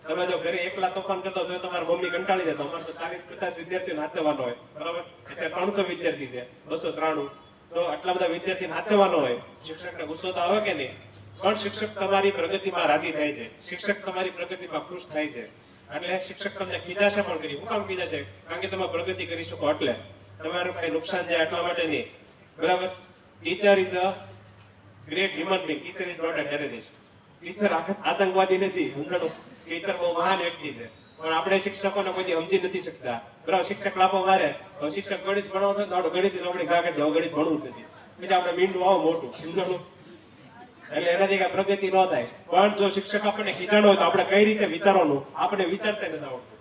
Speaker 2: તમે જો ઘરે એકલા તોફાન કરતા હોય તો તમારી મમ્મી કંટાળી જાય. અમારે તો 40-50 વિદ્યાર્થીઓ નાચવાનો હોય, બરાબર? એટલે 300 વિદ્યાર્થી છે, 293. તો આટલા બધા વિદ્યાર્થી નાચવાનો હોય, શિક્ષકને ગુસ્સો તો આવે કે નહીં? પણ શિક્ષક તમારી પ્રગતિમાં રાજી થાય છે, શિક્ષક તમારી પ્રગતિમાં ખુશ થાય છે. એટલે શિક્ષક તમને ખીજાશે પણ કરી. હું કામ ખીજાશે? કારણ કે તમે પ્રગતિ કરી શકો એટલે. તમારું કઈ નુકસાન જાય એટલા માટે નહીં, બરાબર? Teacher is a great human being. Teacher is not a terrorist. Teacher આતંકવાદી નથી, સમજાણું? ટીચર બહુ મહાન વ્યક્તિ છે, પણ આપણે શિક્ષકોને કોઈ સમજી નથી શકતા, બરાબર? શિક્ષક લાફો મારે તો શિક્ષક ગણિત ભણાવતો તો આપણે ગણિત આપણે ઘા કરી દો, ગણિત ભણવું જ નથી, પછી આપણે મીંડું આવો મોટું, સમજાણું? એટલે એનાથી કઈ પ્રગતિ ન થાય. પણ જો શિક્ષક આપણને ખીજાણો હોય તો આપણે કઈ રીતે વિચારવાનું, આપણે વિચારતા નથી આવડતું.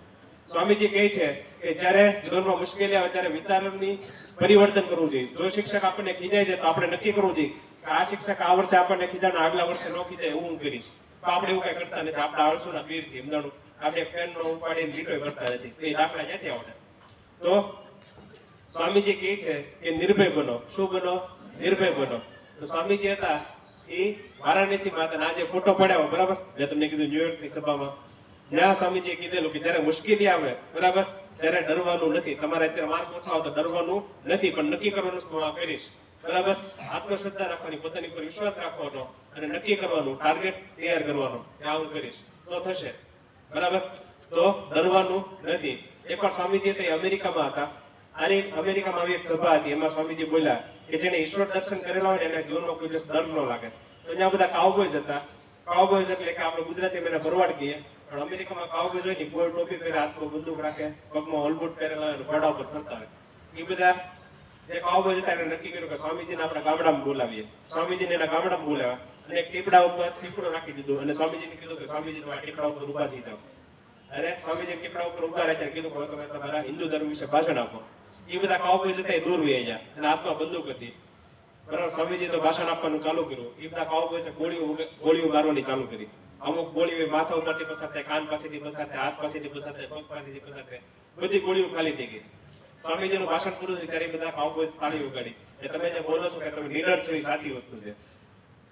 Speaker 2: સ્વામીજી કહે છે કે જ્યારે જીવનમાં મુશ્કેલી આવે ત્યારે વિચારોની પરિવર્તન કરવું જોઈએ. જો શિક્ષક આપણને ખીજાય છે તો આપણે નક્કી કરવું જોઈએ કે આ શિક્ષક આ વર્ષે આપણને ખીજાણો, આગલા વર્ષે ન ખીજાય એવું હું કરીશ. તો આપણે એવું કઈ કરતા નથી, આપણે આળસુના પીર છીએ, સમજાણું? આપણે પેન નો ઉપાડીને લીટો કરતા નથી, એ દાખલા ક્યાંથી આવડે? તો સ્વામીજી કહે છે કે નિર્ભય બનો. શું બનો? નિર્ભય બનો. તો સ્વામીજી હતા એ વારાણસીમાં હતા. આજે ફોટો પડ્યો, બરાબર? મેં તમને કીધું ન્યુયોર્કની સભામાં, જ્યાં સ્વામીજીએ કીધેલું કે જયારે મુશ્કેલી આવે, બરાબર, ત્યારે ડરવાનું નથી. તમારે અત્યારે માર્ક ઓછા આવે તો ડરવાનું નથી, પણ નક્કી કરવાનું હું આ કરીશ, બરાબર? આત્મશ્રદ્ધા રાખવાની, પોતાની પર વિશ્વાસ રાખવાનો અને નક્કી કરવાનું, ટાર્ગેટ તૈયાર કરવાનો કે આ હું કરીશ તો થશે, બરાબર? તો ડરવાનું નથી. એકવાર સ્વામીજી તો અમેરિકામાં હતા. અને અમેરિકામાં આવી એક સભા હતી, એમાં સ્વામીજી બોલ્યા કે જેને ઈશ્વર દર્શન કરેલા હોય એના જીવનમાં કોઈ દિવસ ડર ન લાગે. તો ત્યાં બધા કાઉબોયઝ હતા. કાઉબોયઝ એટલે કે આપણે ગુજરાતીમાં એને ભરવાડ કહીએ, પણ અમેરિકામાં કાઉબોયઝ હોય ને ગોળ ટોપી પહેરે, હાથમાં બંદૂક રાખે, પગમાં હોલબૂટ પહેરેલા હોય, ઘોડા ઉપર ફરતા હોય. એ બધા જે કાઉબોયઝ હતા એને નક્કી કર્યું કે સ્વામીજીને આપણે ગામડામાં બોલાવીએ. સ્વામીજીને એના ગામડામાં બોલાવ્યા અને એક ટીપડા ઉપર ટીપડો રાખી દીધું અને સ્વામીજીને કીધું કે સ્વામીજી આ ટીપડા ઉપર ઉભા થઈ જાઓ. અને સ્વામીજી ટીપડા ઉપર ઉભા રહ્યા ત્યારે કીધું કે તમે તમારા હિન્દુ ધર્મ વિશે ભાષણ આપો. એ બધા કાઉબોય જતા દૂર વહી ગયા અને હાથમાં બંદૂક હતી. બરાબર, સ્વામીજી તો ભાષણ આપવાનું ચાલુ કર્યું. એ બધા કાઉબોય ગોળીઓ મારવાની ચાલુ કરી. અમુક ગોળીઓ માથા ઉપરથી પસાર થાય, કાન પાસેથી પસાર થાય, હાથ પાસેથી પસાર થાય, પગ પાસેથી પસાર થાય, બધી ગોળીઓ ખાલી થઈ ગઈ. સ્વામીજીનું ભાષણ પૂરું થયું ત્યારે બધા કાઉબોય તાળી ઉગાડી કે તમે જે બોલો છો કે તમે નીડર છો એ સાચી વસ્તુ છે.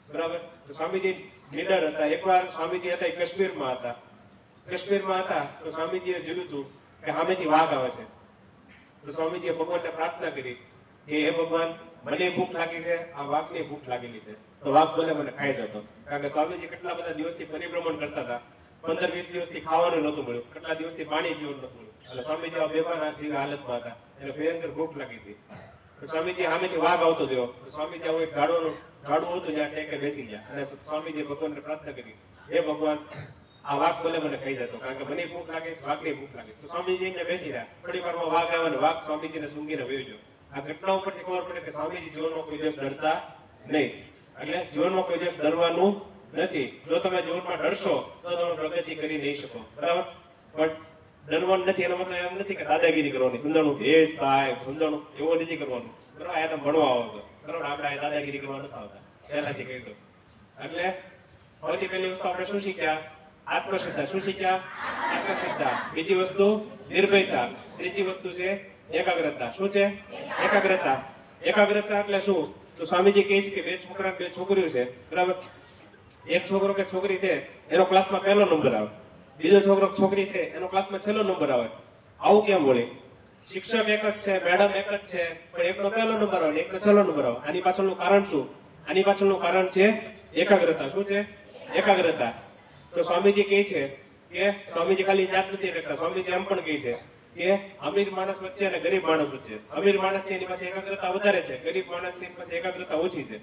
Speaker 2: બરાબર, તો સ્વામીજી નીડર હતા. એકવાર સ્વામીજી હતા એ કાશ્મીરમાં હતા. કાશ્મીરમાં હતા તો સ્વામીજીએ જોયું હતું કે સામેથી વાઘ આવે છે. તો સ્વામીજીએ ભગવાનને પ્રાર્થના કરી કે હે ભગવાન, મને ભૂખ લાગી છે, આ વાઘને ભૂખ લાગેલી છે, તો વાઘ ભલે મને ખાઈ જતો. કારણ કે સ્વામીજી કેટલા બધા દિવસથી પરિભ્રમણ કરતા હતા. 15-20 દિવસથી ખાવાનું નહોતું મળ્યું, કેટલા દિવસથી પાણી પીવાનું નહોતું મળ્યું. એટલે સ્વામીજી આ બેભાન જેવી હાલતમાં હતા. એને ભયંકર ભૂખ લાગી હતી. તો સ્વામીજી સામેથી વાઘ આવતો જોયો. તો સ્વામીજી આવું એક ઝાડવું હતું જ્યાં ટેકે બેસી ગયા અને સ્વામીજીએ ભગવાનને પ્રાર્થના કરી, હે ભગવાન, આ વાઘ ભલે મને ખાઈ જતો, કારણ કે મને ભૂખ લાગે છે, વાઘને ભૂખ લાગે છે. તો સ્વામીજી અહીંયા બેસી રહ્યા. થોડી વારમાં વાઘ આવ્યો અને વાઘ સ્વામીજીને સૂંઘીને વયો ગયો. આ ઘટના ઉપરથી ખબર પડે કે સ્વામીજી જીવનમાં કોઈ દિવસ ડરતા નહીં. એટલે જીવનમાં કોઈ દિવસ ડરવાનું નથી. જો તમે જીવનમાં ડરશો તો તમે પ્રગતિ કરી નહીં શકો. બરાબર, પણ ડરવાનું નથી એનો મતલબ એમ નથી કે દાદાગીરી કરવાની, સંધાણું ભેસ સાહેબ સંધાણું એવું નથી કરવાનું. બરાબર, આ તમે ભણવા આવો છો. બરાબર, આપણે આ દાદાગીરી કરવા નથી આવતા, પહેલાથી કહી દો. એટલે સૌથી પહેલી વસ્તુ આપણે શું શીખ્યા? આત્મશ્રદ્ધા. શું શીખ્યા? આત્મશ્રદ્ધા. બીજી વસ્તુ નિર્ભયતા. ત્રીજી વસ્તુ છે એકાગ્રતા. શું છે? એકાગ્રતા. એકાગ્રતા એટલે શું? તો સ્વામીજી કહે છે કે બે છોકરા બે છોકરીઓ છે. બરાબર, એક છોકરો કે છોકરી છે એનો ક્લાસમાં પહેલો નંબર આવે, બીજો છોકરો છોકરી છે એનો ક્લાસમાં છેલ્લો નંબર આવે. આવું કેમ બોલે? શિક્ષક એક જ છે, મેડમ એક જ છે, પણ એકનો પહેલો નંબર આવે, એકનો છેલ્લો નંબર આવે. આની પાછળનું કારણ શું? આની પાછળનું કારણ છે એકાગ્રતા. શું છે? એકાગ્રતા. તો સ્વામીજી કહે છે કે સ્વામીજી ખાલી યાદ નથી રાખતા, સ્વામીજી એમ પણ કહે છે કે અમીર માણસ વચ્ચે અને ગરીબ માણસ વચ્ચે, અમીર માણસ છે એની પાસે એકાગ્રતા વધારે છે, ગરીબ માણસ છે એની પાસે એકાગ્રતા ઓછી છે.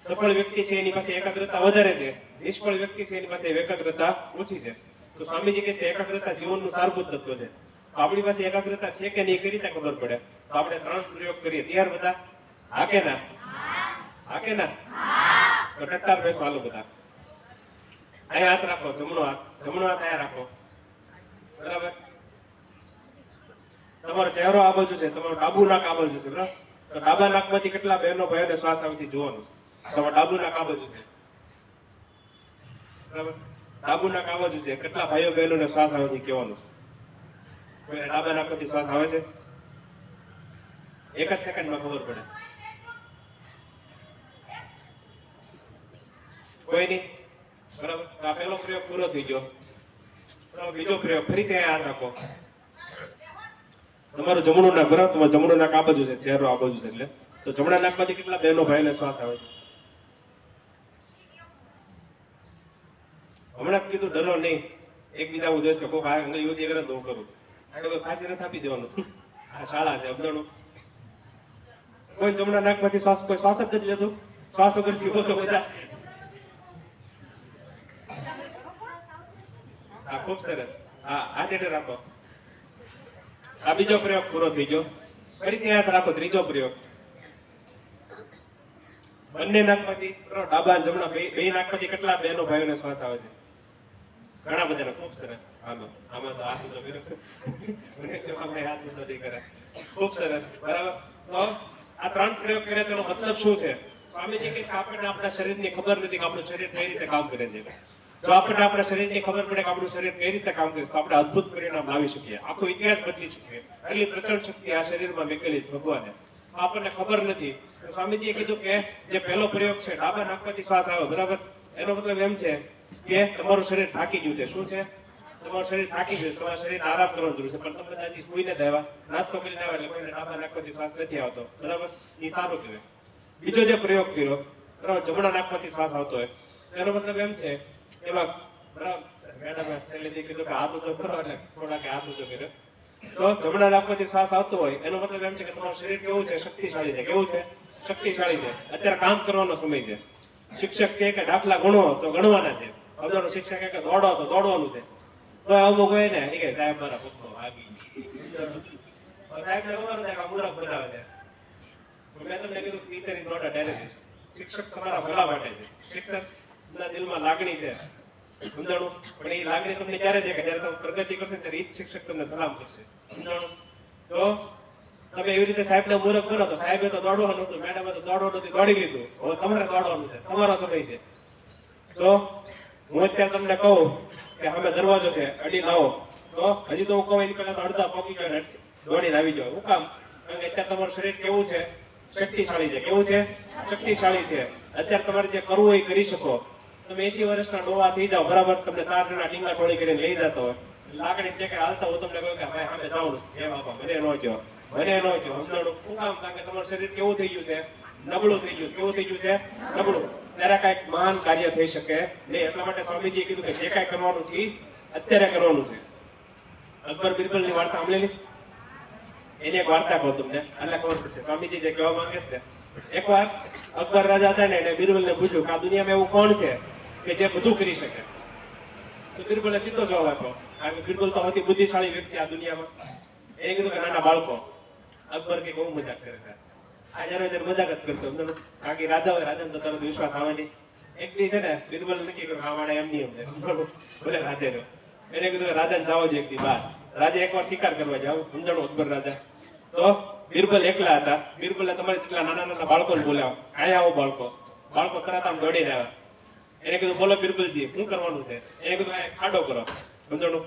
Speaker 2: સફળ વ્યક્તિ છે એની પાસે એકાગ્રતા વધારે છે, નિષ્ફળ વ્યક્તિ છે એની પાસે એકાગ્રતા ઓછી છે. તો સ્વામીજી કહે છે એકાગ્રતા જીવનનું સારભૂત તત્વ છે. તો આપણી પાસે એકાગ્રતા છે કે નહીં કઈ રીતે ખબર પડે? તો આપણે 3 પ્રયોગ કરીએ. તૈયાર બધા? હા કે ના? હા કે ના? તો ટટ્ટાર બેસો હાલો બધા. અહીંયા હાથ રાખો, જમણો હાથ અહીંયા રાખો. બરાબર, તમારો ચહેરો આ બાજુ છે, તમારો ડાબુ નાક આ બાજુ છે. બરાબર, તો ડાબા નાકમાંથી કેટલા બહેનો ભાઈઓને શ્વાસ આવે છે જોવાનું. તમારું ડાબુ નાક આ બાજુ છે. બરાબર, ડાબુ નાક આ બાજુ છે, કેટલા ભાઈઓ બહેનોને શ્વાસ આવે છે કહેવાનું. કોઈને ડાબા નાકમાંથી શ્વાસ આવે છે? એક જ સેકન્ડમાં ખબર પડે. કોઈ નહીં? બરાબર, આ પહેલો પ્રયોગ પૂરો થઈ ગયો. બરાબર, બીજો પ્રયોગ ફરીથી અહીંયા હાથ રાખો. તમારું જમણું નાક, બરાબર, તમારું જમણું નાક આ બાજુ છે, ચહેરો આ બાજુ છે. એટલે તો જમણા નાકમાંથી કેટલા બહેનો ભાઈને શ્વાસ આવે છે? હમણાં કીધું ડરો નહીં, એકબીજા હું જોઈશ કે કોઈ અંગલ યુવતી કરે તો હું કરું. આ તો ફાંસી નથી આપી દેવાનું. આ શાળા છે, અમદાણું. કોઈ જમણા નાકમાંથી શ્વાસ, કોઈ શ્વાસ જ નથી લેતું. શ્વાસ વગર જીવો તો બધા. હા, ખૂબ સરસ. હા, હાથ હેઠળ રાખો. આ બીજો પ્રયોગ પૂરો થઈ ગયો. ફરીથી હાથ રાખો. ત્રીજો પ્રયોગ. બંને નાકમાંથી, ડાબા અને જમણા બે નાકમાંથી કેટલા બહેનો ભાઈઓને શ્વાસ આવે છે? ઘણા બધાને. ખૂબ સરસ. હાલો, આમાં તો હાથ ઊંચો કર્યો. હાથ ઊંચો નહીં કરે. ખૂબ સરસ. બરાબર, તો આ 3 પ્રયોગ કર્યા તેનો મતલબ શું છે? સ્વામીજી કહે છે આપણને આપણા શરીરની ખબર નથી કે આપણું શરીર કઈ રીતે કામ કરે છે. જો આપણને આપણા શરીરની ખબર પડે કે આપણું શરીર કઈ રીતે કામ કરે છે તો આપણે અદ્ભુત પરિણામ લાવી શકીએ, આખો ઇતિહાસ બદલી શકીએ. એટલી પ્રચંડ શક્તિ આ શરીરમાં મેકેલી છે ભગવાને. આપણને ખબર નથી. સ્વામીજીએ કીધું કે જે પહેલો પ્રયોગ છે ડાબા નાકમાંથી શ્વાસ આવે, બરાબર, એનો મતલબ એમ છે કે તમારું શરીર થાકી ગયું છે. શું છે? તમારું શરીર થાકી ગયું, તમારા શરીરને આરામ કરવાની જરૂર છે. પણ તમે બધાથી સુઈને જ આવ્યા, નાસ્તો કરીને આવ્યા, એટલે કોઈને ડાબા નાકમાંથી શ્વાસ નથી આવતો. બરાબર, એ સારું કહેવાય. બીજો જે પ્રયોગ કર્યો, બરાબર, જમણા નાકમાંથી શ્વાસ આવતો હોય, એનો મતલબ એમ છે એમાં, બરાબર, મેડમે છેલ્લેથી કીધું કે હાથ ઊંચો કરો, એટલે થોડા કે હાથ ઊંચો કર્યો. તો જમણા નાકમાંથી શ્વાસ આવતો હોય એનો મતલબ એમ છે કે તમારું શરીર કેવું છે? શક્તિશાળી છે. કેવું છે? શક્તિશાળી છે. અત્યારે કામ કરવાનો સમય છે. શિક્ષક કહે કે દાખલા ગણો તો ગણવાના છે. અગાઉ શિક્ષક કહે કે દોડો તો દોડવાનું છે. તો અમુક હોય ને એ કે સાહેબ મારા પુસ્તકો આગી સાહેબને ખબર નથી કે આ મૂર્ખ બનાવે છે. મેં તમને કીધું teacher is not a terrorist. શિક્ષક તમારા ભલા માટે છે. શિક્ષકના દિલમાં લાગણી છે. સમજાણું? પણ એ લાગણી તમને ક્યારે છે કે જ્યારે તમે પ્રગતિ કરશો ને ત્યારે એ જ શિક્ષક તમને સલામ કરશે. સમજાણું? તો તમે એવી રીતે સાહેબને મૂર્ખ કરો તો સાહેબે તો દોડવાનું હતું, મેડમે તો દોડવાનું હતું, દોડી લીધું. હવે તમારે દોડવાનું છે, તમારો સમય છે. તો હું અત્યારે તમને કહું કે સામે દરવાજો છે, અડી લાવો, તો હજી તો હું કહું એની પહેલા તો અડધા પગી ગયો ને દોડીને આવી જાવ. શું કામ? કારણ કે અત્યારે તમારું શરીર કેવું છે? શક્તિશાળી છે. કેવું છે? શક્તિશાળી છે. અત્યારે તમારે જે કરવું એ કરી શકો. તમે 80 વર્ષના ડોવા થઈ જાઓ, બરાબર, તમને 4 જણા ટીંગા ટોળી કરીને લઈ જતો હોય, લાકડી જે હાલતા હું તમને કહું કે ભાઈ સામે જાઉં, એ બાપા મને ન કહો, મને ન કહો. સમજાણું? શું કામ? કારણ કે તમારું શરીર કેવું થઈ ગયું છે? નબળું થઈ ગયું છે. કેવું થઈ ગયું છે? નબળું. ત્યારે કાંઈક મહાન કાર્ય થઈ શકે નહીં. એટલા માટે સ્વામીજીએ કીધું કે જે કાંઈ કરવાનું છે અત્યારે કરવાનું છે. અકબર બિરબલની વાર્તા સાંભળેલી? એની એક વાર્તા કહું તમને, એટલે ખબર પડશે સ્વામીજી જે કહેવા માંગે છે. એકવાર અકબર રાજા હતા ને એને બિરબલને પૂછ્યું કે આ દુનિયામાં એવું કોણ છે કે જે બધું કરી શકે? તો બિરબલે સીધો જવાબ આપ્યો, કારણ કે બિરબલ તો સૌથી બુદ્ધિશાળી વ્યક્તિ આ દુનિયામાં. એને કીધું કે નાના બાળકો. અકબર કે બહુ મજાક કરે છે, આ જ્યારે મજાક જ કરતો. કારણ કે રાજા હોય, રાજાને તો તરત વિશ્વાસ આવે નહીં. એક દી છે ને બિરબલ નક્કી કર્યું આ વાળા એમ નહીં સમજે, ભલે રાજે રહ્યો. એને કીધું રાજાને જાવો જ એક દી બહાર. રાજા એકવાર શિકાર કરવા જાવ. સમજાણું? અકબર રાજા. તો બિરબલ એકલા હતા. બિરબલે તમારે જેટલા નાના નાના બાળકોને બોલાવો, આયા આવો બાળકો. બાળકો તરત આમ દોડીને આવ્યા. એને કીધું બોલો બિરબલજી, શું કરવાનું છે? એને કીધું ખાડો કરો. સમજાણું?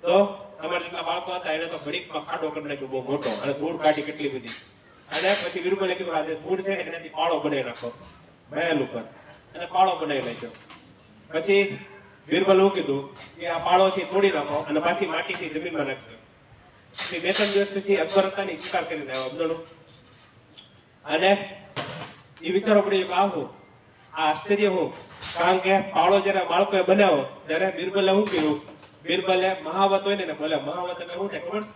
Speaker 2: તો તમારા જેટલા બાળકો હતા એને તો ઘડીકમાં ખાડો કરી નાખ્યો બહુ મોટો, અને ધૂળ કાઢી કેટલી બધી. અને પછી બિરબલે કીધું આ જે ધૂળ છે એનાથી પાળો બનાવી નાખો મહેલ ઉપર, અને પાળો બનાવી નાખ્યો. પછી બિરબલ એવું કીધું કે આ પાળો છે તોડી નાખો અને પાછી માટીથી જમીનમાં નાખજો. પછી 2-3 દિવસ પછી અકબર હતા ને શિકાર કરીને આવ્યો. સમજાણું? અને એ વિચારો પડી કે આવું આ આશ્ચર્ય હું, કારણ કે પાળો જયારે બાળકોએ બનાવ્યો ત્યારે બિરબલે શું કર્યું? બિરબલે મહાવત હોય ને બોલે, મહાવત એટલે શું થાય ખબર છે?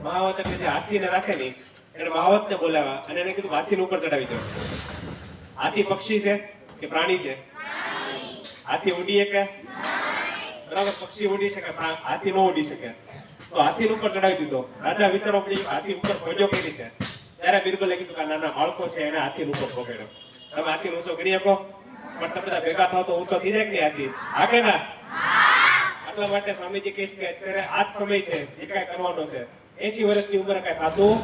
Speaker 2: મહાવત એટલે જે હાથીને રાખે ને એને મહાવતને બોલાવ્યા અને એને કીધું હાથીને ઉપર ચડાવી દો. હાથી પક્ષી છે કે પ્રાણી છે? હાથી ઉડી શકે? બરાબર, પક્ષી ઉડી શકે, હાથી ન ઉડી શકે. તો હાથી ઉપર ચડાવી દીધો. રાજા વિચારો પડી હાથી ઉપર પહોંચ્યો કઈ રીતે? ત્યારે બિરબલે કીધું કે નાના બાળકો છે એને હાથી ઉપર પકડ્યો. તમે હાથી ઊંચો કરી શકો? પણ તમે બધા ભેગા થાવ તો ઊંચો થઈ જાય કે નહીં હાથી? હા કે ના? એટલા માટે સ્વામીજી કહે છે કે અત્યારે આ જ સમય છે જે કાંઈ કરવાનો છે. 80 વર્ષની ઉંમરે કાંઈ થતું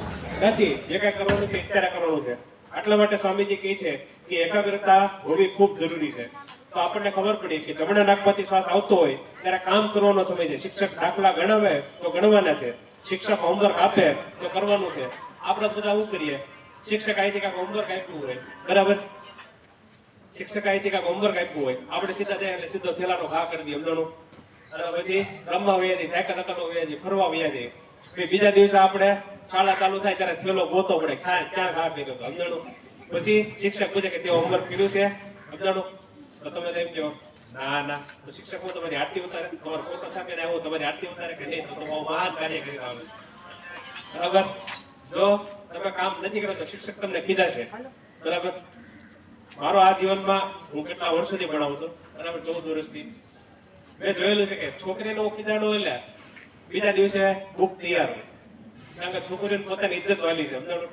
Speaker 2: નથી. જે કાંઈ કરવાનું છે અત્યારે કરવાનું છે. એટલા માટે સ્વામીજી કહે છે કે એકાગ્રતા હોવી ખૂબ જરૂરી છે. તો આપણને ખબર પડી કે જમણા નાકમાંથી શ્વાસ આવતો હોય ત્યારે કામ કરવાનો સમય છે. શિક્ષક દાખલા ગણાવે તો ગણવાના છે, શિક્ષક હોમવર્ક આપે તો કરવાનું છે. આપણે બધા શું કરીએ? શિક્ષક અહીંથી કાંઈક હોમવર્ક આપ્યું હોય, બરાબર, શિક્ષક અહીંથી કાંઈક હોમવર્ક આપ્યું હોય, આપણે સીધા જાય એટલે સીધો થેલાનો ઘા કરી દઈએ. સમજાણું? અને પછી રમવા વયા જઈએ, સાયકલ હકાલો વયા જઈએ, ફરવા વયા જઈએ. બીજા દિવસે આપણે શાળા ચાલુ થાય ત્યારે થેલો ગોતો પડે, ક્યાં ઘા કર્યો હતો. સમજાણું? પછી શિક્ષક પૂછે કે તે હોમવર્ક કર્યું છે? સમજાણું? તો તમે એમ કહો ના ના. તો શિક્ષક હું તમારી આરતી ઉતારે, તમારો ફોટો છાપીને આવ્યો તમારી આરતી ઉતારે કે નહીં? તો બહુ મહાન કાર્ય કરી આવે. બરાબર? જો તમે કામ નથી કરો તો શિક્ષક તમને ખીજાશે. બરાબર? મારો આ જીવનમાં હું કેટલા વર્ષોથી ભણાવું છું, બરાબર, 14 વર્ષથી. મેં જોયેલું છે કે છોકરીને હું ખીજાણું એટલે બીજા દિવસે બુક તૈયાર હોય. કારણ કે છોકરીઓને પોતાની ઇજ્જત વાલી છે. સમજાણું?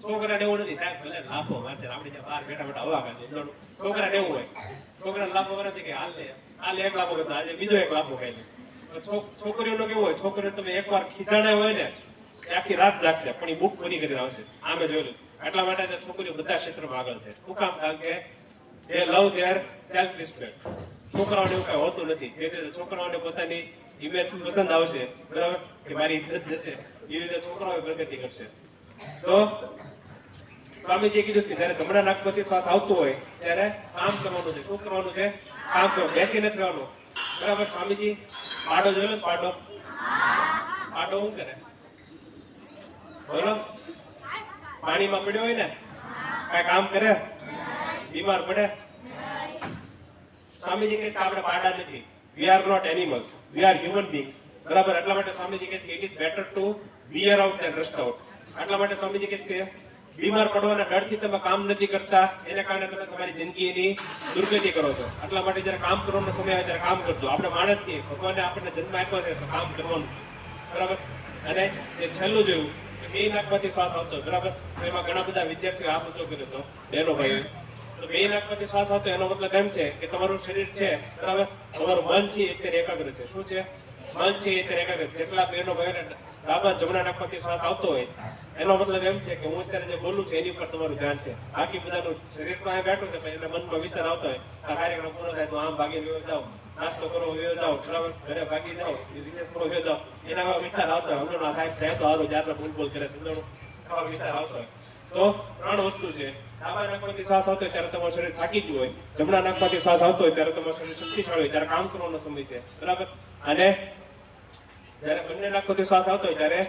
Speaker 2: છોકરાને એવું નથી, સાહેબ ભલે લાફો મારશે, આપણે ત્યાં બહાર બેઠા બેઠા હવા કાઢે. સમજાણું? છોકરાને એવું હોય, છોકરાને લાફો કરે છે કે હાલ એક લાફો કરતો આજે બીજો એક લાફો ખાય છે. છોકરીઓનું કેવું હોય, છોકરીઓ તમે એકવાર ખીજાણા હોય ને આખી રાત જાગશે પણ એ બુક પૂરી કરીને આવશે. આ મેં જોયેલું. એટલા માટે છોકરીઓ બધા ક્ષેત્રમાં આગળ છે. શું કામ? કારણ કે they love their self respect. છોકરાઓને એવું કઈ હોતું નથી. જે રીતે છોકરાઓને પોતાની ઇમેજ પસંદ આવશે, બરાબર, કે મારી ઇજ્જત જશે, એ રીતે છોકરાઓ પ્રગતિ કરશે. તો સ્વામીજીએ કીધું કે જયારે જમણા નાકમાંથી શ્વાસ આવતો હોય ત્યારે કામ કરવાનું છે. શું કરવાનું છે? કામ કરો, બેસી નથી રહેવાનું. બરાબર? સ્વામીજી પાડો જોયેલો? પાડો પાડો શું કરે? બોલો, પાણીમાં પડ્યો હોય ને કઈ કામ કરે? બીમાર પડે? સ્વામીજી કહે છે કે આપણે પાડા નથી. We are not animals, we are human beings. બરાબર? એટલા માટે સ્વામીજી કહે છે કે it is better to wear out than rust out. એટલા માટે સ્વામીજી કહે છે કે બીમાર પડવાના ડરથી તમે કામ નથી કરતા, એને કારણે તમે તમારી જિંદગીની દુર્ગતિ કરો છો. એટલા માટે જયારે કામ કરવાનો સમય આવે ત્યારે કામ કરજો. આપણે માણસ છીએ, ભગવાને આપણને જન્મ આપ્યો છે તો કામ કરવાનું. બરાબર? અને જે છેલ્લું જોયું બે નાકમાંથી શ્વાસ આવતો, બરાબર, તો એમાં ઘણા બધા વિદ્યાર્થીઓ આ ઊંચો કર્યો હતો, બહેનો ભાઈ. તો બે નાકમાંથી શ્વાસ આવતો એનો મતલબ એમ છે કે તમારું શરીર છે બરાબર, તમારું મન છે એ અત્યારે એકાગ્ર છે. શું છે? મન છે એ અત્યારે એકાગ્ર છે. જેટલા બહેનો ભાઈઓને ડાબા જમણા નાકમાંથી શ્વાસ આવતો હોય એનો મતલબ એમ છે કે હું અત્યારે જે બોલું છું એની ઉપર તમારું ધ્યાન છે. બાકી બધાનું શરીર તો અહીં બેઠું છે પણ એના મનમાં વિચાર આવતો હોય આ કાર્યક્રમ પૂરો થાય તો આમ ભાગી વયો જાઓ, નાસ્તો કરો વયો જાઓ, બરાબર, ઘરે ભાગી જાઓ, રિસેસ કરો વયો જાઓ, એના વિચાર આવતા હોય. હમણાં સાહેબ જાય તો હારું, જ્યારે બોલ કરે સમજાણું, આવા વિચાર આવતો હોય. તો ત્રણ વસ્તુ છે. ડાબા નાકમાંથી શ્વાસ આવતો હોય ત્યારે તમારું શરીર થાકી ગયું હોય, જમણા નાકમાંથી શ્વાસ આવતો હોય ત્યારે તમારું શરીર શક્તિશાળી હોય, ત્યારે કામ કરવાનો સમય છે, બરાબર. અને જ્યારે બંને નાકમાંથી શ્વાસ આવતો હોય ત્યારે